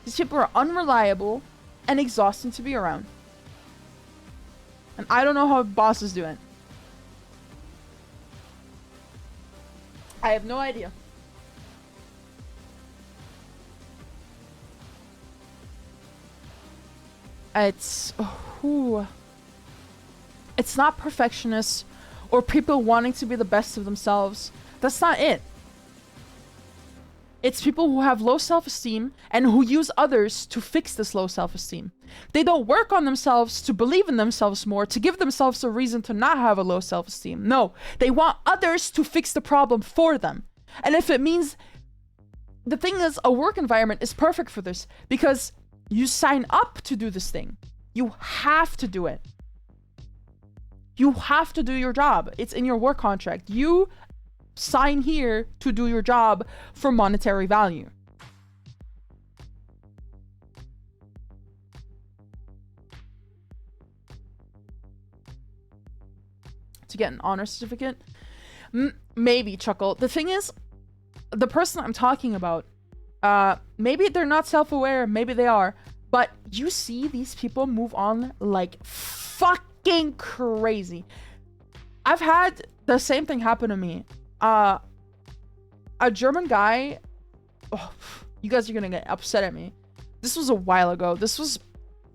[SPEAKER 1] These people are unreliable and exhausting to be around. And I don't know how bosses do it. I have no idea. It's not perfectionists or people wanting to be the best of themselves. That's not it. It's people who have low self-esteem and who use others to fix this low self-esteem. They don't work on themselves to believe in themselves more, to give themselves a reason to not have a low self-esteem. No, they want others to fix the problem for them. And if it means... The thing is, a work environment is perfect for this because you sign up to do this thing. You have to do it. You have to do your job. It's in your work contract. You sign here to do your job for monetary value. To get an honor certificate? Maybe, Chuckle. The thing is, the person I'm talking about, maybe they're not self-aware, maybe they are, but you see these people move on like fucking crazy. I've had the same thing happen to me. A German guy, oh, you guys are gonna get upset at me. This was a while ago. This was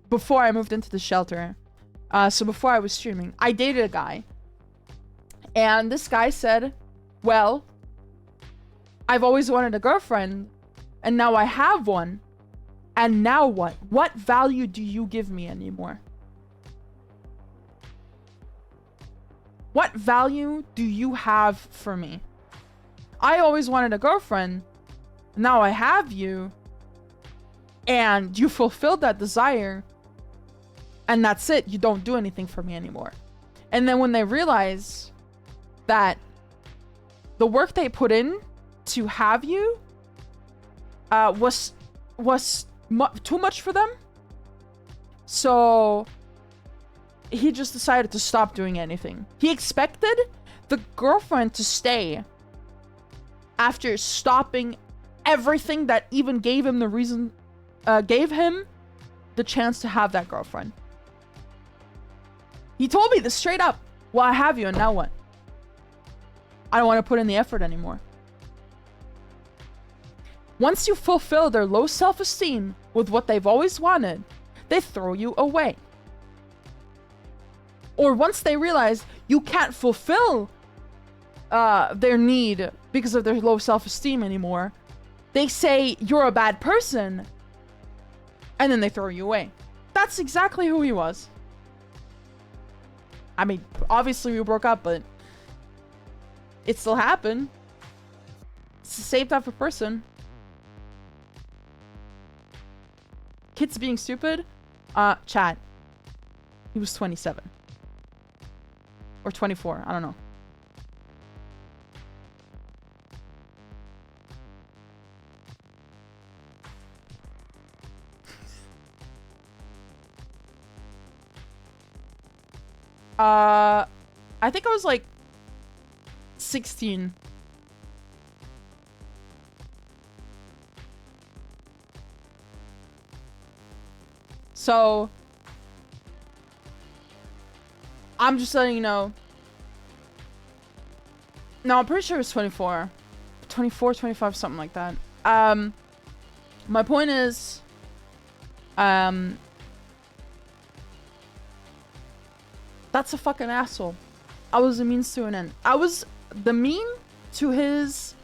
[SPEAKER 1] before I moved into the shelter. So before I was streaming, I dated a guy. And this guy said, well, I've always wanted a girlfriend, and now I have one. And now what? What value do you give me anymore? What value do you have for me? I always wanted a girlfriend. Now I have you. And you fulfilled that desire. And that's it. You don't do anything for me anymore. And then when they realize that the work they put in to have you was too much for them. So he just decided to stop doing anything. He expected the girlfriend to stay after stopping everything that even gave him the reason, gave him the chance to have that girlfriend. He told me this straight up. Well, I have you, and now what? I don't want to put in the effort anymore. Once you fulfill their low self-esteem with what they've always wanted, they throw you away. Or once they realize you can't fulfill their need because of their low self-esteem anymore, they say you're a bad person, and then they throw you away. That's exactly who he was. I mean, obviously we broke up, but it still happened. It's the same type of person. Kids being stupid? Chat. He was 27. Or 24, I don't know. I think I was like 16. So I'm just letting you know. No, I'm pretty sure it's 24. 24, 25, something like that. My point is, that's a fucking asshole. I was a means to an end. I was the mean to his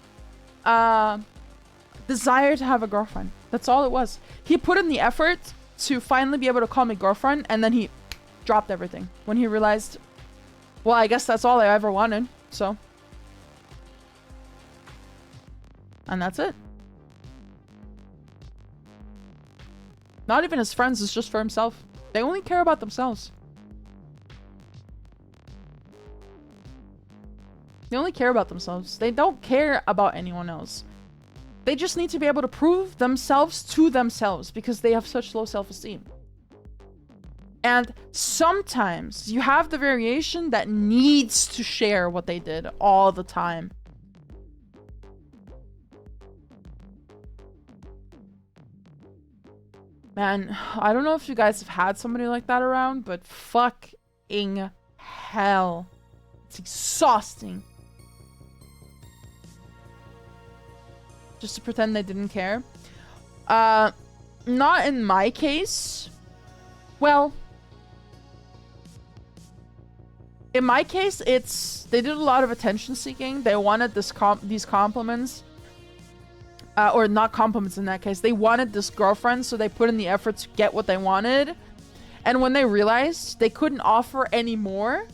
[SPEAKER 1] desire to have a girlfriend. That's all it was. He put in the effort to finally be able to call me girlfriend, and then he dropped everything when he realized, well, I guess that's all I ever wanted, so. And that's it. Not even his friends, it's just for himself. They only care about themselves. They only care about themselves. They don't care about anyone else. They just need to be able to prove themselves to themselves because they have such low self-esteem. And sometimes you have the variation that needs to share what they did all the time. Man, I don't know if you guys have had somebody like that around, but fucking hell. It's exhausting. Just to pretend they didn't care. Not in my case. Well, in my case, they did a lot of attention seeking. They wanted these compliments. Or not compliments in that case. They wanted this girlfriend, so they put in the effort to get what they wanted. And when they realized they couldn't offer any more,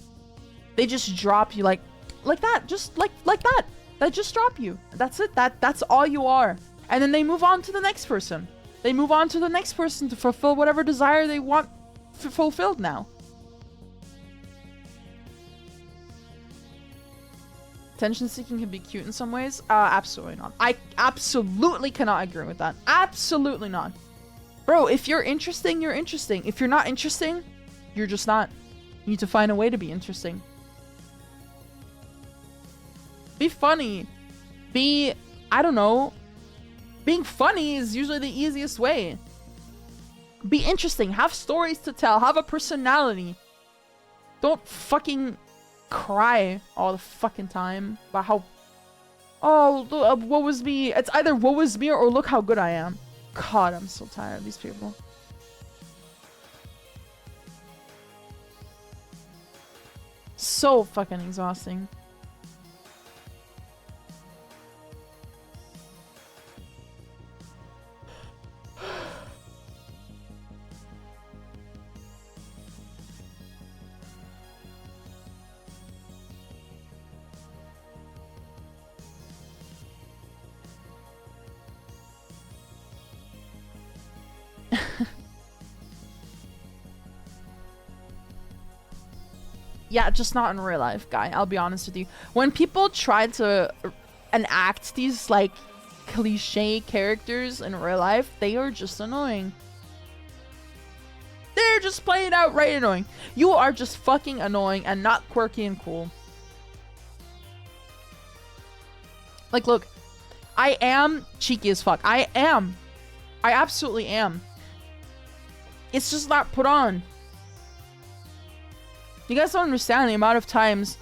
[SPEAKER 1] they just drop you like that. Just like that. They just drop you. That's it. That's all you are. And then they move on to the next person. They move on to the next person to fulfill whatever desire they want fulfilled now. Attention seeking can be cute in some ways. Absolutely not. I absolutely cannot agree with that. Absolutely not. Bro, if you're interesting, you're interesting. If you're not interesting, you're just not. You need to find a way to be interesting. Be funny. I don't know. Being funny is usually the easiest way. Be interesting. Have stories to tell. Have a personality. Don't fucking cry all the fucking time about how, oh, woe was me. It's either woe was me or look how good I am. God, I'm so tired of these people. So fucking exhausting. Yeah, just not in real life, guy. I'll be honest with you. When people try to enact these, like, cliche characters in real life, they are just annoying. They're just plain outright annoying. You are just fucking annoying and not quirky and cool. Like, look, I am cheeky as fuck. I am. I absolutely am. It's just not put on. You guys don't understand the amount of times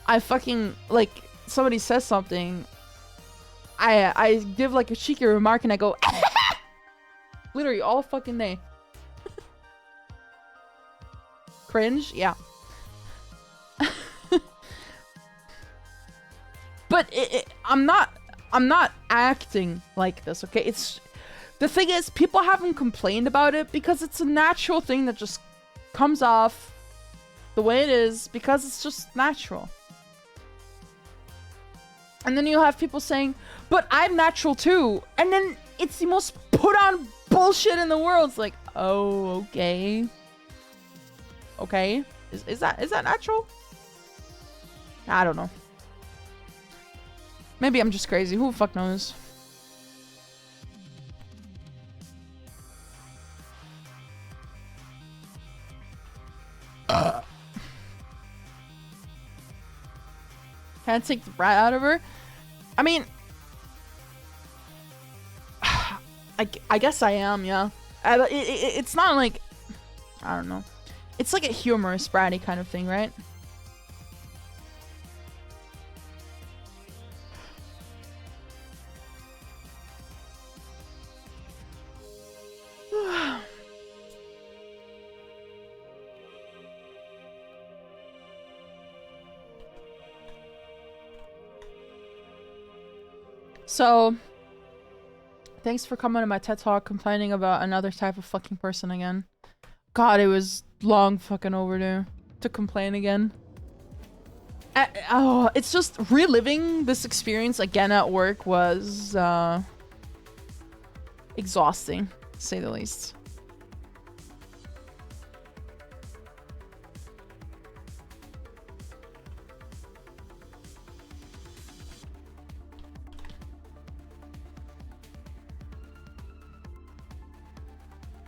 [SPEAKER 1] I fucking, like, somebody says something, I give, like, a cheeky remark and I go, literally all fucking day. Cringe? Yeah. But I'm not acting like this, okay? The thing is, people haven't complained about it because it's a natural thing that just comes off the way it is because it's just natural. And then you'll have people saying, but I'm natural too. And then it's the most put on bullshit in the world. It's like, oh, okay. Okay. Is that natural? I don't know. Maybe I'm just crazy. Who the fuck knows? Can't take the brat out of her. I mean, I guess I am, yeah. It's not like, I don't know. It's like a humorous bratty kind of thing, right? So, thanks for coming to my TED Talk complaining about another type of fucking person again. God, it was long fucking overdue to complain again. Oh, it's just reliving this experience again at work was exhausting, to say the least.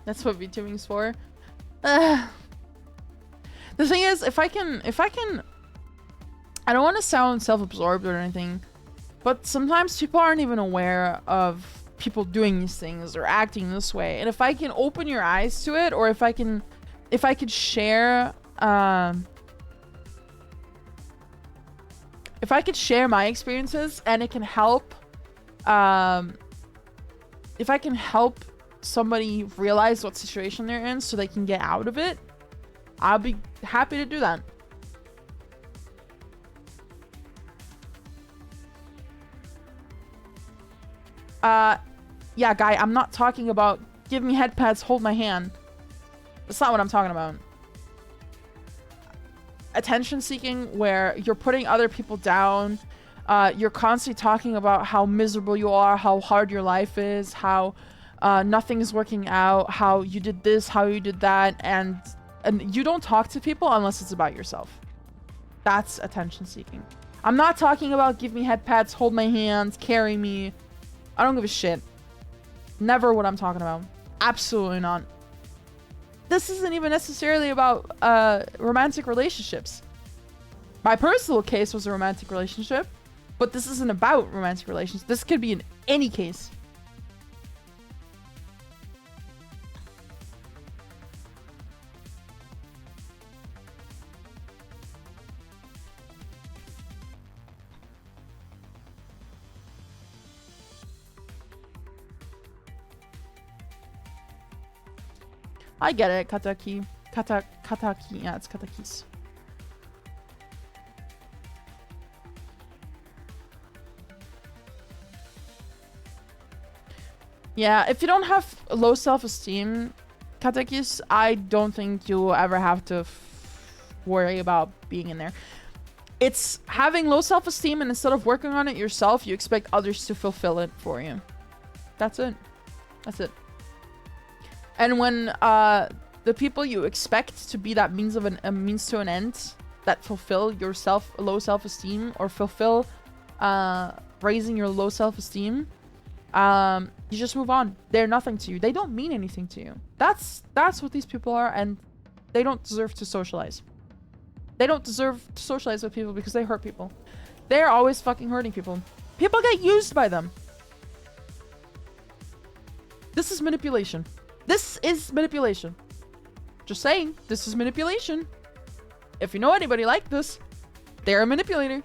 [SPEAKER 1] That's what VTubing's for. The thing is, if I can, I don't want to sound self-absorbed or anything, but sometimes people aren't even aware of people doing these things or acting this way. And if I can open your eyes to it, or if I could share, if I could share my experiences and it can help, if I can help somebody realize what situation they're in so they can get out of it, I'll be happy to do that. Yeah, guy, I'm not talking about give me head pats, hold my hand. That's not what I'm talking about. Attention seeking, where you're putting other people down. You're constantly talking about how miserable you are, how hard your life is, how nothing is working out, how you did this, how you did that, and you don't talk to people unless it's about yourself. That's attention seeking. I'm not talking about give me head pats, hold my hands, carry me. I don't give a shit. Never what I'm talking about. Absolutely not. This isn't even necessarily about romantic relationships. My personal case was a romantic relationship, but this isn't about romantic relations. This could be in any case. I get it, Kataki. Kataki. Yeah, it's Katakis. Yeah, if you don't have low self-esteem, Katakis, I don't think you'll ever have to worry about being in there. It's having low self-esteem, and instead of working on it yourself, you expect others to fulfill it for you. That's it. That's it. And when the people you expect to be that means to an end, that fulfill your low self-esteem, or fulfill raising your low self-esteem, you just move on. They're nothing to you. They don't mean anything to you. That's what these people are, and they don't deserve to socialize. They don't deserve to socialize with people because they hurt people. They're always fucking hurting people. People get used by them. This is manipulation. This is manipulation. Just saying, this is manipulation. If you know anybody like this, they're a manipulator.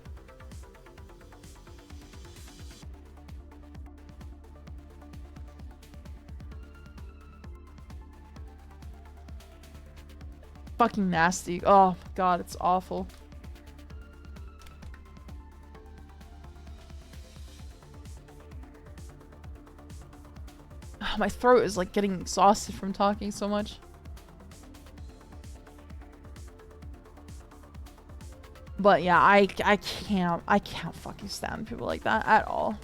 [SPEAKER 1] Fucking nasty. Oh god, it's awful. My throat is like getting exhausted from talking so much. But yeah, I can't fucking stand people like that at all.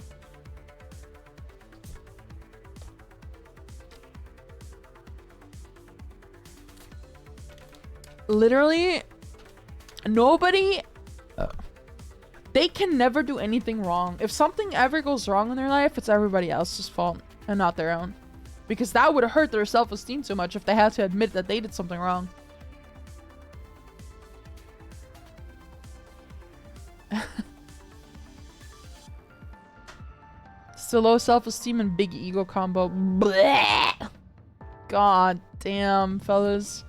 [SPEAKER 1] Literally, nobody, they can never do anything wrong. If something ever goes wrong in their life, it's everybody else's fault and not their own. Because that would hurt their self-esteem so much if they had to admit that they did something wrong. Still low self-esteem and big ego combo. Blech! God damn, fellas.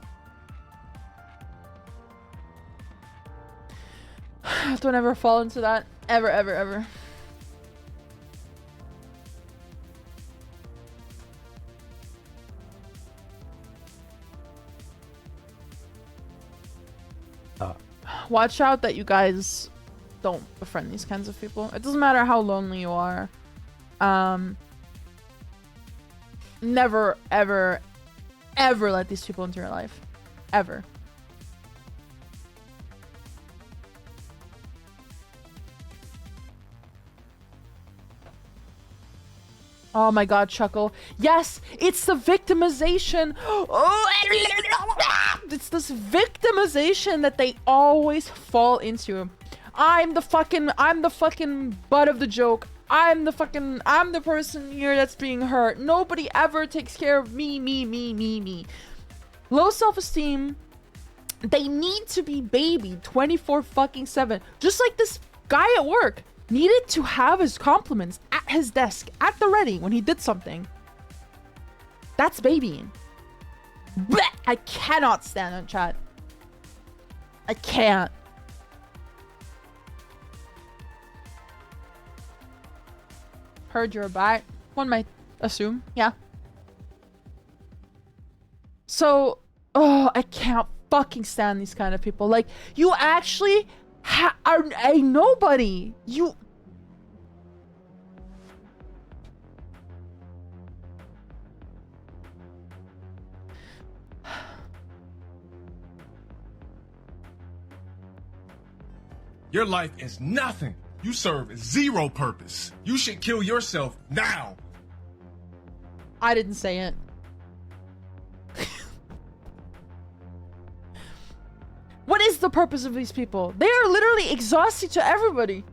[SPEAKER 1] Don't ever fall into that. Ever, ever, ever. Watch out that you guys don't befriend these kinds of people. It doesn't matter how lonely you are. Never, ever, ever let these people into your life. Ever. Oh my god, Chuckle. Yes, it's the victimization. It's this victimization that they always fall into. I'm the fucking butt of the joke. I'm the person here that's being hurt. Nobody ever takes care of me. Low self-esteem. They need to be babied 24/7. Just like this guy at work needed to have his compliments at his desk at the ready when he did something. That's babying. Blech! I cannot stand on chat. I can't. Heard you're a bot. One might assume. Yeah. So, oh, I can't fucking stand these kind of people. Like, you actually are a nobody. You...
[SPEAKER 2] Your life is nothing. You serve zero purpose. You should kill yourself now.
[SPEAKER 1] I didn't say it. What is the purpose of these people? They are literally exhausting to everybody.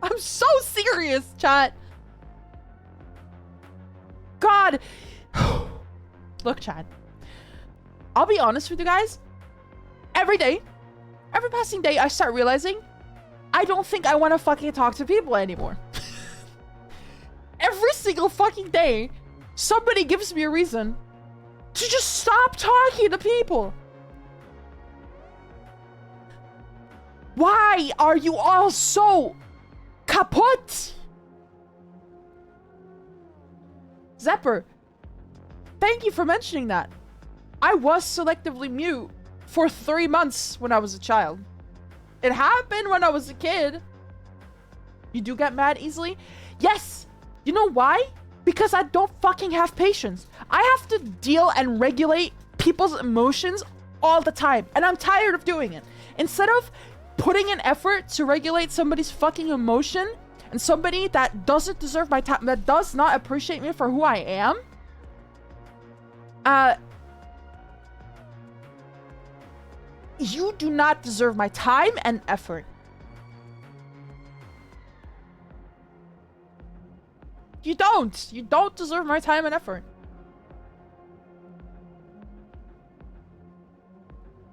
[SPEAKER 1] I'm so serious, chat. God. Look, chat. I'll be honest with you guys. Every day, every passing day, I start realizing I don't think I want to fucking talk to people anymore. Every single fucking day, somebody gives me a reason to just stop talking to people. Why are you all so kaput? Zepper, thank you for mentioning that. I was selectively mute for 3 months when I was a child. It happened when I was a kid. You do get mad easily? Yes. You know why? Because I don't fucking have patience. I have to deal and regulate people's emotions all the time. And I'm tired of doing it. Instead of putting an effort to regulate somebody's fucking emotion and somebody that doesn't deserve my time, that does not appreciate me for who I am, you do not deserve my time and effort. You don't. You don't deserve my time and effort.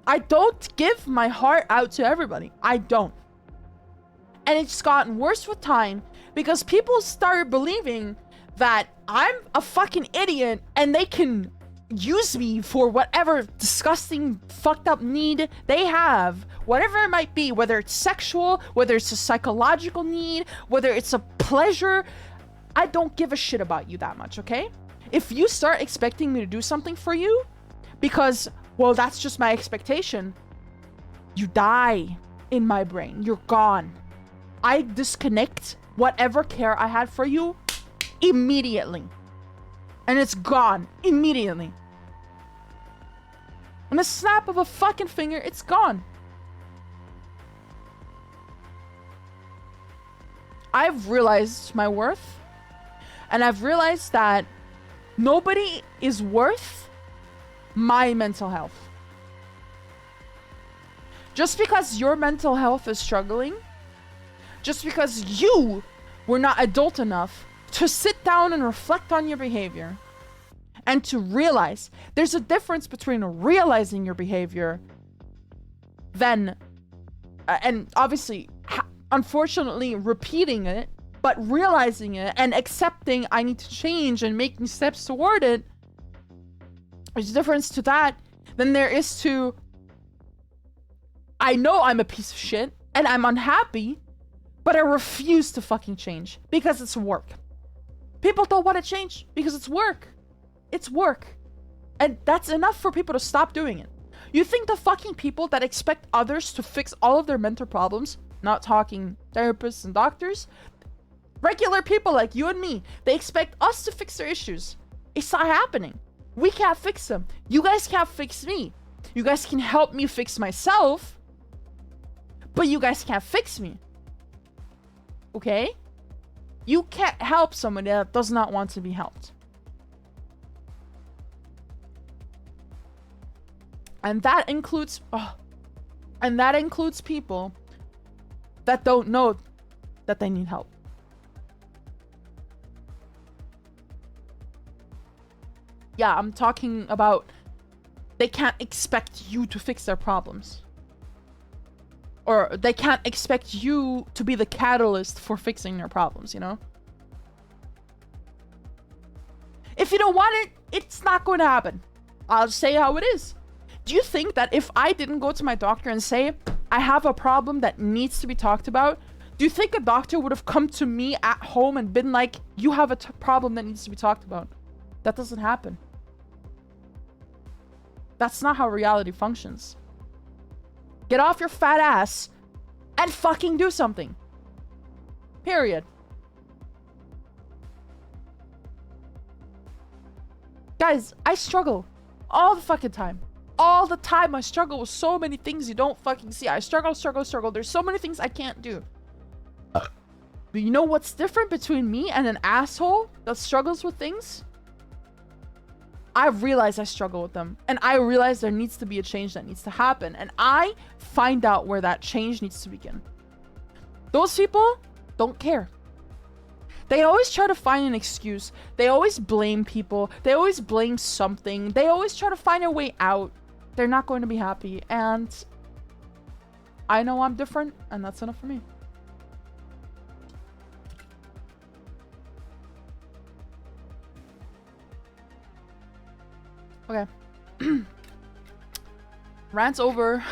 [SPEAKER 1] I don't give my heart out to everybody. I don't. And it's gotten worse with time because people started believing that I'm a fucking idiot and they can use me for whatever disgusting fucked up need they have, whatever it might be, whether it's sexual, whether it's a psychological need, whether it's a pleasure. I don't give a shit about you that much, okay? If you start expecting me to do something for you because, well, that's just my expectation, you die in my brain. You're gone. I disconnect whatever care I had for you immediately. And it's gone immediately. In a snap of a fucking finger, it's gone. I've realized my worth. And I've realized that nobody is worth my mental health. Just because your mental health is struggling, just because you were not adult enough to sit down and reflect on your behavior and to realize there's a difference between realizing your behavior than, and obviously, unfortunately, repeating it, but realizing it and accepting I need to change and making steps toward it. There's a difference to that than there is to, I know I'm a piece of shit and I'm unhappy, but I refuse to fucking change because it's work. People don't want to change because it's work. It's work. And that's enough for people to stop doing it. You think the fucking people that expect others to fix all of their mental problems, not talking therapists and doctors, regular people like you and me, they expect us to fix their issues. It's not happening. We can't fix them. You guys can't fix me. You guys can help me fix myself, but you guys can't fix me. Okay? You can't help somebody that does not want to be helped. And that includes people that don't know that they need help. Yeah, I'm talking about they can't expect you to fix their problems. Or they can't expect you to be the catalyst for fixing their problems, you know? If you don't want it, it's not going to happen. I'll just say how it is. Do you think that if I didn't go to my doctor and say, I have a problem that needs to be talked about, do you think a doctor would have come to me at home and been like, you have a problem that needs to be talked about? That doesn't happen. That's not how reality functions. Get off your fat ass and fucking do something. Period. Guys, I struggle all the fucking time. All the time I struggle with so many things you don't fucking see. I struggle. There's so many things I can't do. But you know what's different between me and an asshole that struggles with things? I realize I struggle with them. And I realize there needs to be a change that needs to happen. And I find out where that change needs to begin. Those people don't care. They always try to find an excuse. They always blame people. They always blame something. They always try to find a way out. They're not going to be happy. And I know I'm different, and that's enough for me. Okay. Rant's over.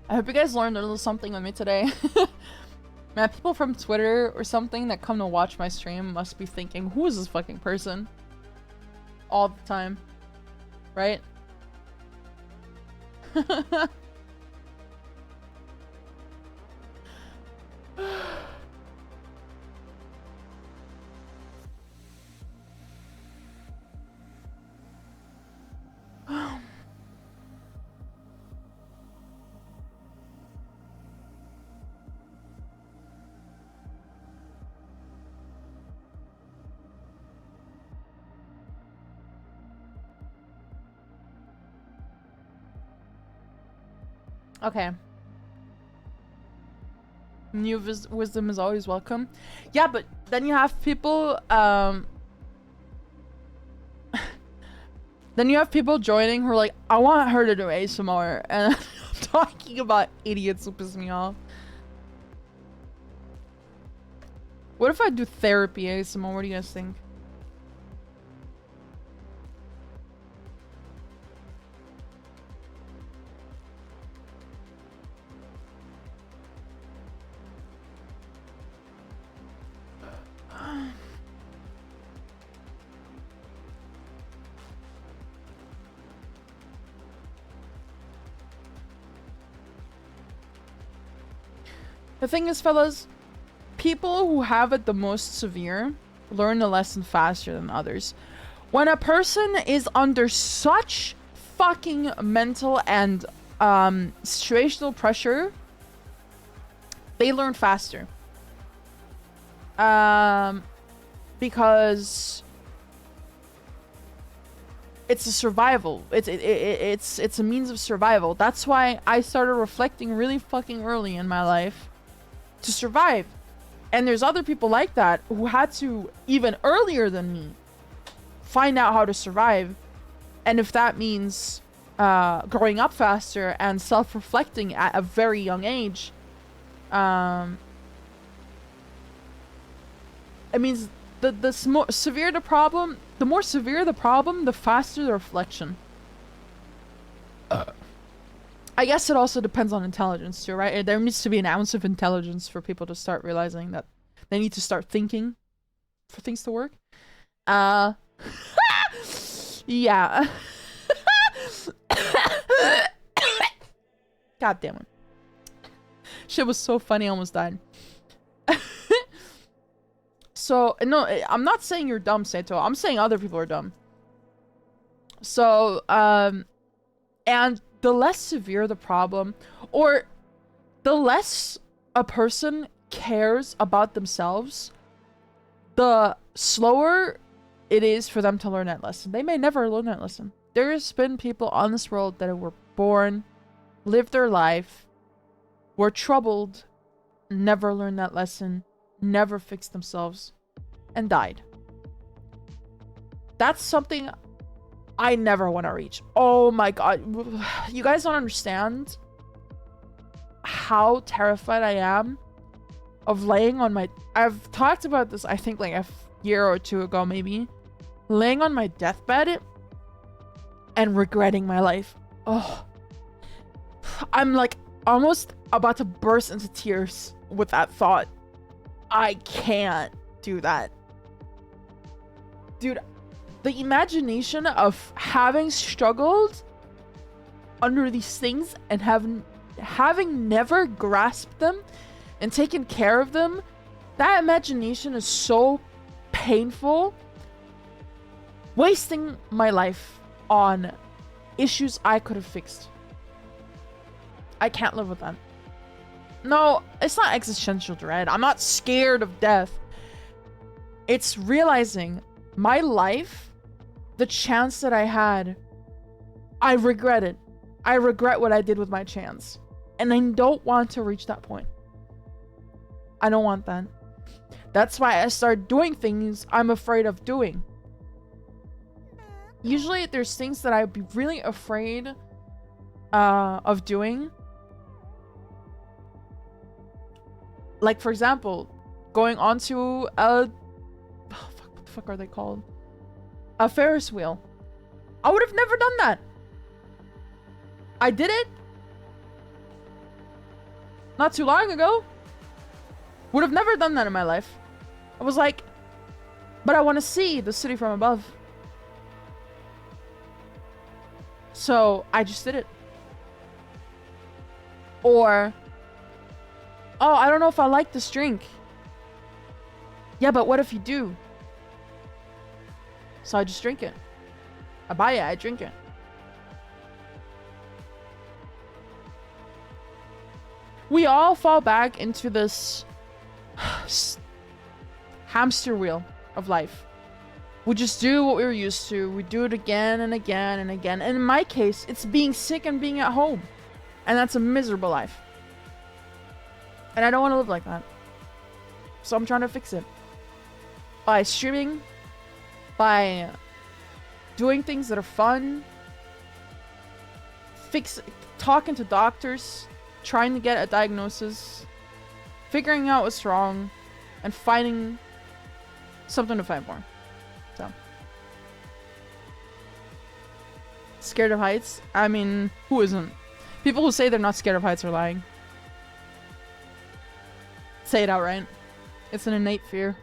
[SPEAKER 1] I hope you guys learned a little something with me today. Man, people from Twitter or something that come to watch my stream must be thinking, who is this fucking person? All the time. Right? Okay. New wisdom is always welcome. Yeah, but then you have people, then you have people joining who are like, I want her to do ASMR, and I'm talking about idiots who piss me off. What if I do therapy ASMR? What do you guys think? The thing is, fellas, people who have it the most severe learn the lesson faster than others. When a person is under such fucking mental and situational pressure, they learn faster. Because it's a survival. It's a means of survival. That's why I started reflecting really fucking early in my life to survive. And there's other people like that who had to, even earlier than me, find out how to survive. And if that means growing up faster and self-reflecting at a very young age, it means the more severe the problem, the faster the reflection. I guess it also depends on intelligence too, right? There needs to be an ounce of intelligence for people to start realizing that they need to start thinking for things to work. Yeah. God damn it. Shit was so funny, I almost died. So, no, I'm not saying you're dumb, Seto. I'm saying other people are dumb. So, and the less severe the problem, or the less a person cares about themselves, the slower it is for them to learn that lesson. They may never learn that lesson. there's been people on this world that were born, lived their life, were troubled, never learned that lesson, never fixed themselves, and died. That's something I never want to reach. Oh my god. You guys don't understand how terrified I am of laying on my... I've talked about this, I think, like a year or two ago, maybe. Laying on my deathbed and regretting my life. Oh. I'm like almost about to burst into tears with that thought. I can't do that. Dude, the imagination of having struggled under these things and having never grasped them and taken care of them, that imagination is so painful. Wasting my life on issues I could have fixed. I can't live with that. No, it's not existential dread. I'm not scared of death. It's realizing my life, the chance that I had, I regret it. I regret what I did with my chance. And I don't want to reach that point. I don't want that. That's why I started doing things I'm afraid of doing. Usually there's things that I'd be really afraid of doing. Like, for example, going onto a... Oh, fuck, what the fuck are they called? A Ferris wheel. I would have never done that. I did it not too long ago. Would have never done that in my life. I was like, but I want to see the city from above. So I just did it. Or, oh, I don't know if I like this drink. Yeah, but what if you do? So I just drink it. I buy it, I drink it. We all fall back into this hamster wheel of life. We just do what we were used to. We do it again and again and again. And in my case, it's being sick and being at home. And that's a miserable life. And I don't want to live like that. So I'm trying to fix it. By streaming. By doing things that are fun. Talking to doctors. Trying to get a diagnosis. Figuring out what's wrong. And finding something to fight for. So. Scared of heights? I mean, who isn't? People who say they're not scared of heights are lying. Say it outright. It's an innate fear.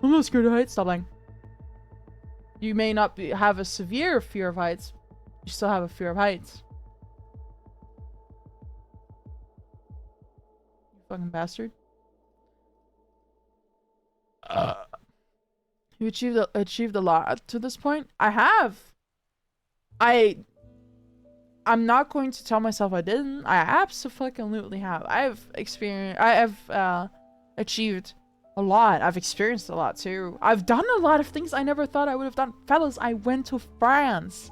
[SPEAKER 1] I'm not scared of heights. Stop lying. You may not have a severe fear of heights. You still have a fear of heights. You fucking bastard. You achieved a lot to this point? I have. I'm not going to tell myself I didn't. I absolutely have. I have achieved a lot. I've experienced a lot too. I've done a lot of things I never thought I would have done. Fellas, I went to France.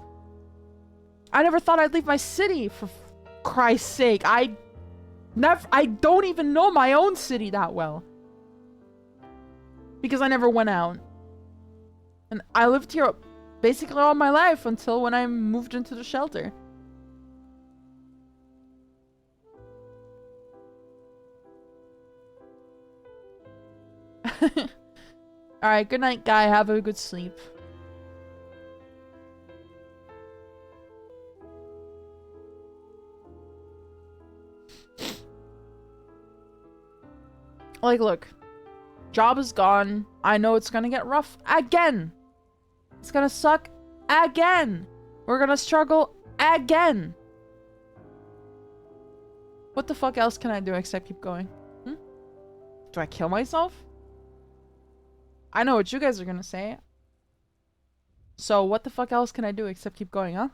[SPEAKER 1] I never thought I'd leave my city, for Christ's sake. I don't even know my own city that well. Because I never went out. And I lived here basically all my life until when I moved into the shelter. Alright, good night, guy. Have a good sleep. Like, look. Job is gone. I know it's gonna get rough again. It's gonna suck again. We're gonna struggle again. What the fuck else can I do except keep going? Do I kill myself? I know what you guys are gonna say. So what the fuck else can I do except keep going, huh?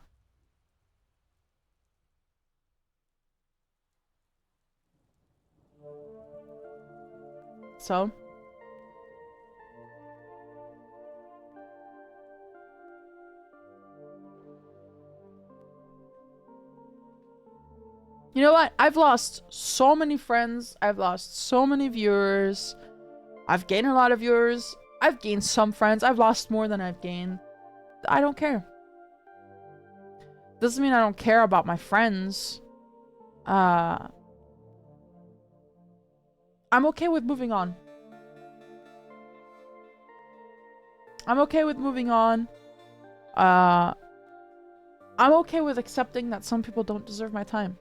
[SPEAKER 1] So? You know what? I've lost so many friends. I've lost so many viewers. I've gained a lot of viewers. I've gained some friends. I've lost more than I've gained. I don't care. Doesn't mean I don't care about my friends. I'm okay with moving on. I'm okay with moving on. I'm okay with accepting that some people don't deserve my time.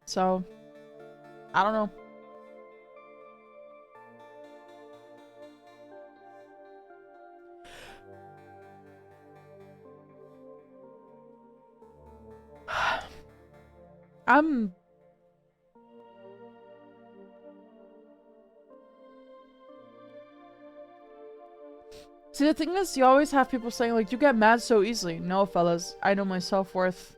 [SPEAKER 1] So, I don't know. See, the thing is, you always have people saying, like, you get mad so easily. No, fellas. I know my self-worth.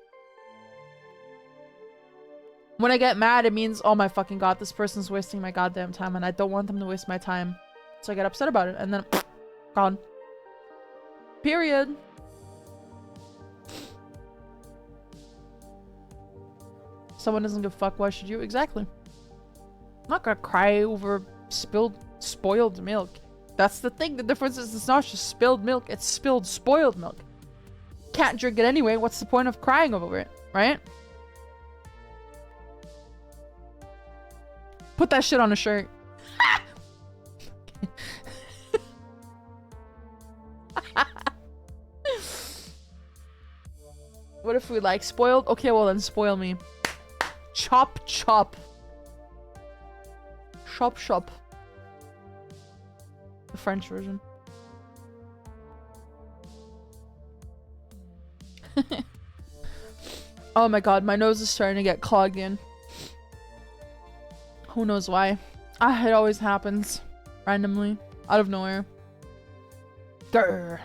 [SPEAKER 1] When I get mad, it means, oh my fucking god, this person's wasting my goddamn time, and I don't want them to waste my time. So I get upset about it, and then, gone. Period. Someone doesn't give a fuck, why should you? Exactly. I'm not gonna cry over spoiled milk. That's the thing. The difference is it's not just spilled milk, it's spilled spoiled milk. Can't drink it anyway. What's the point of crying over it, right? Put that shit on a shirt. What if we like spoiled? Okay, well then spoil me. Chop chop. Shop shop. The French version. Oh my god, my nose is starting to get clogged in. Who knows why? It always happens. Randomly. Out of nowhere. Grr.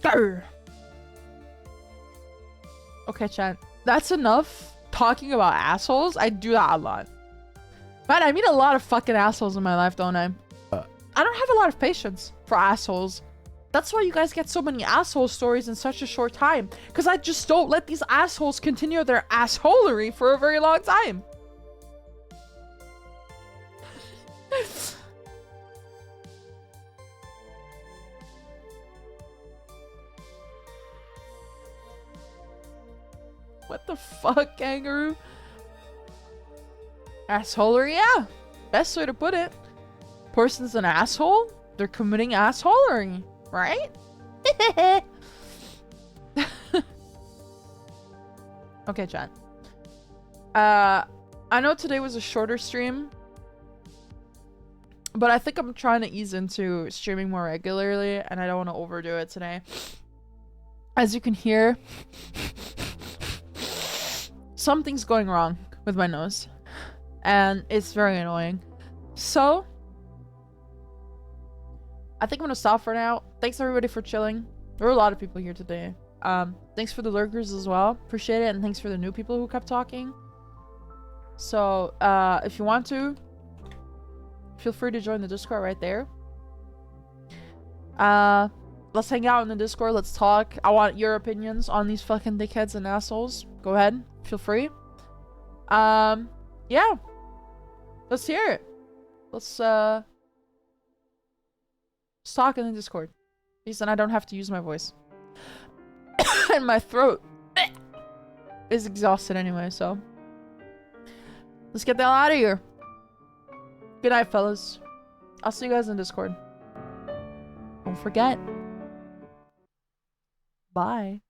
[SPEAKER 1] Grr. Okay, chat. That's enough talking about assholes. I do that a lot. Man, I meet a lot of fucking assholes in my life, don't I? I don't have a lot of patience for assholes. That's why you guys get so many asshole stories in such a short time. Because I just don't let these assholes continue their assholery for a very long time. What the fuck, kangaroo? Assholery, yeah. Best way to put it. Person's an asshole, they're committing assholery, right? Okay, chat. I know today was a shorter stream, but I think I'm trying to ease into streaming more regularly, and I don't want to overdo it today. As you can hear, something's going wrong with my nose. And it's very annoying. So, I think I'm gonna stop for now. Thanks everybody for chilling. There were a lot of people here today. Thanks for the lurkers as well. Appreciate it. And thanks for the new people who kept talking. So, if you want to, feel free to join the Discord right there. Let's hang out in the Discord. Let's talk. I want your opinions on these fucking dickheads and assholes. Go ahead. Feel free. Yeah. Let's hear it. Let's talk in the Discord. Because then I don't have to use my voice. And my throat is exhausted anyway, so. Let's get the hell out of here. Good night, fellas. I'll see you guys in Discord. Don't forget. Bye.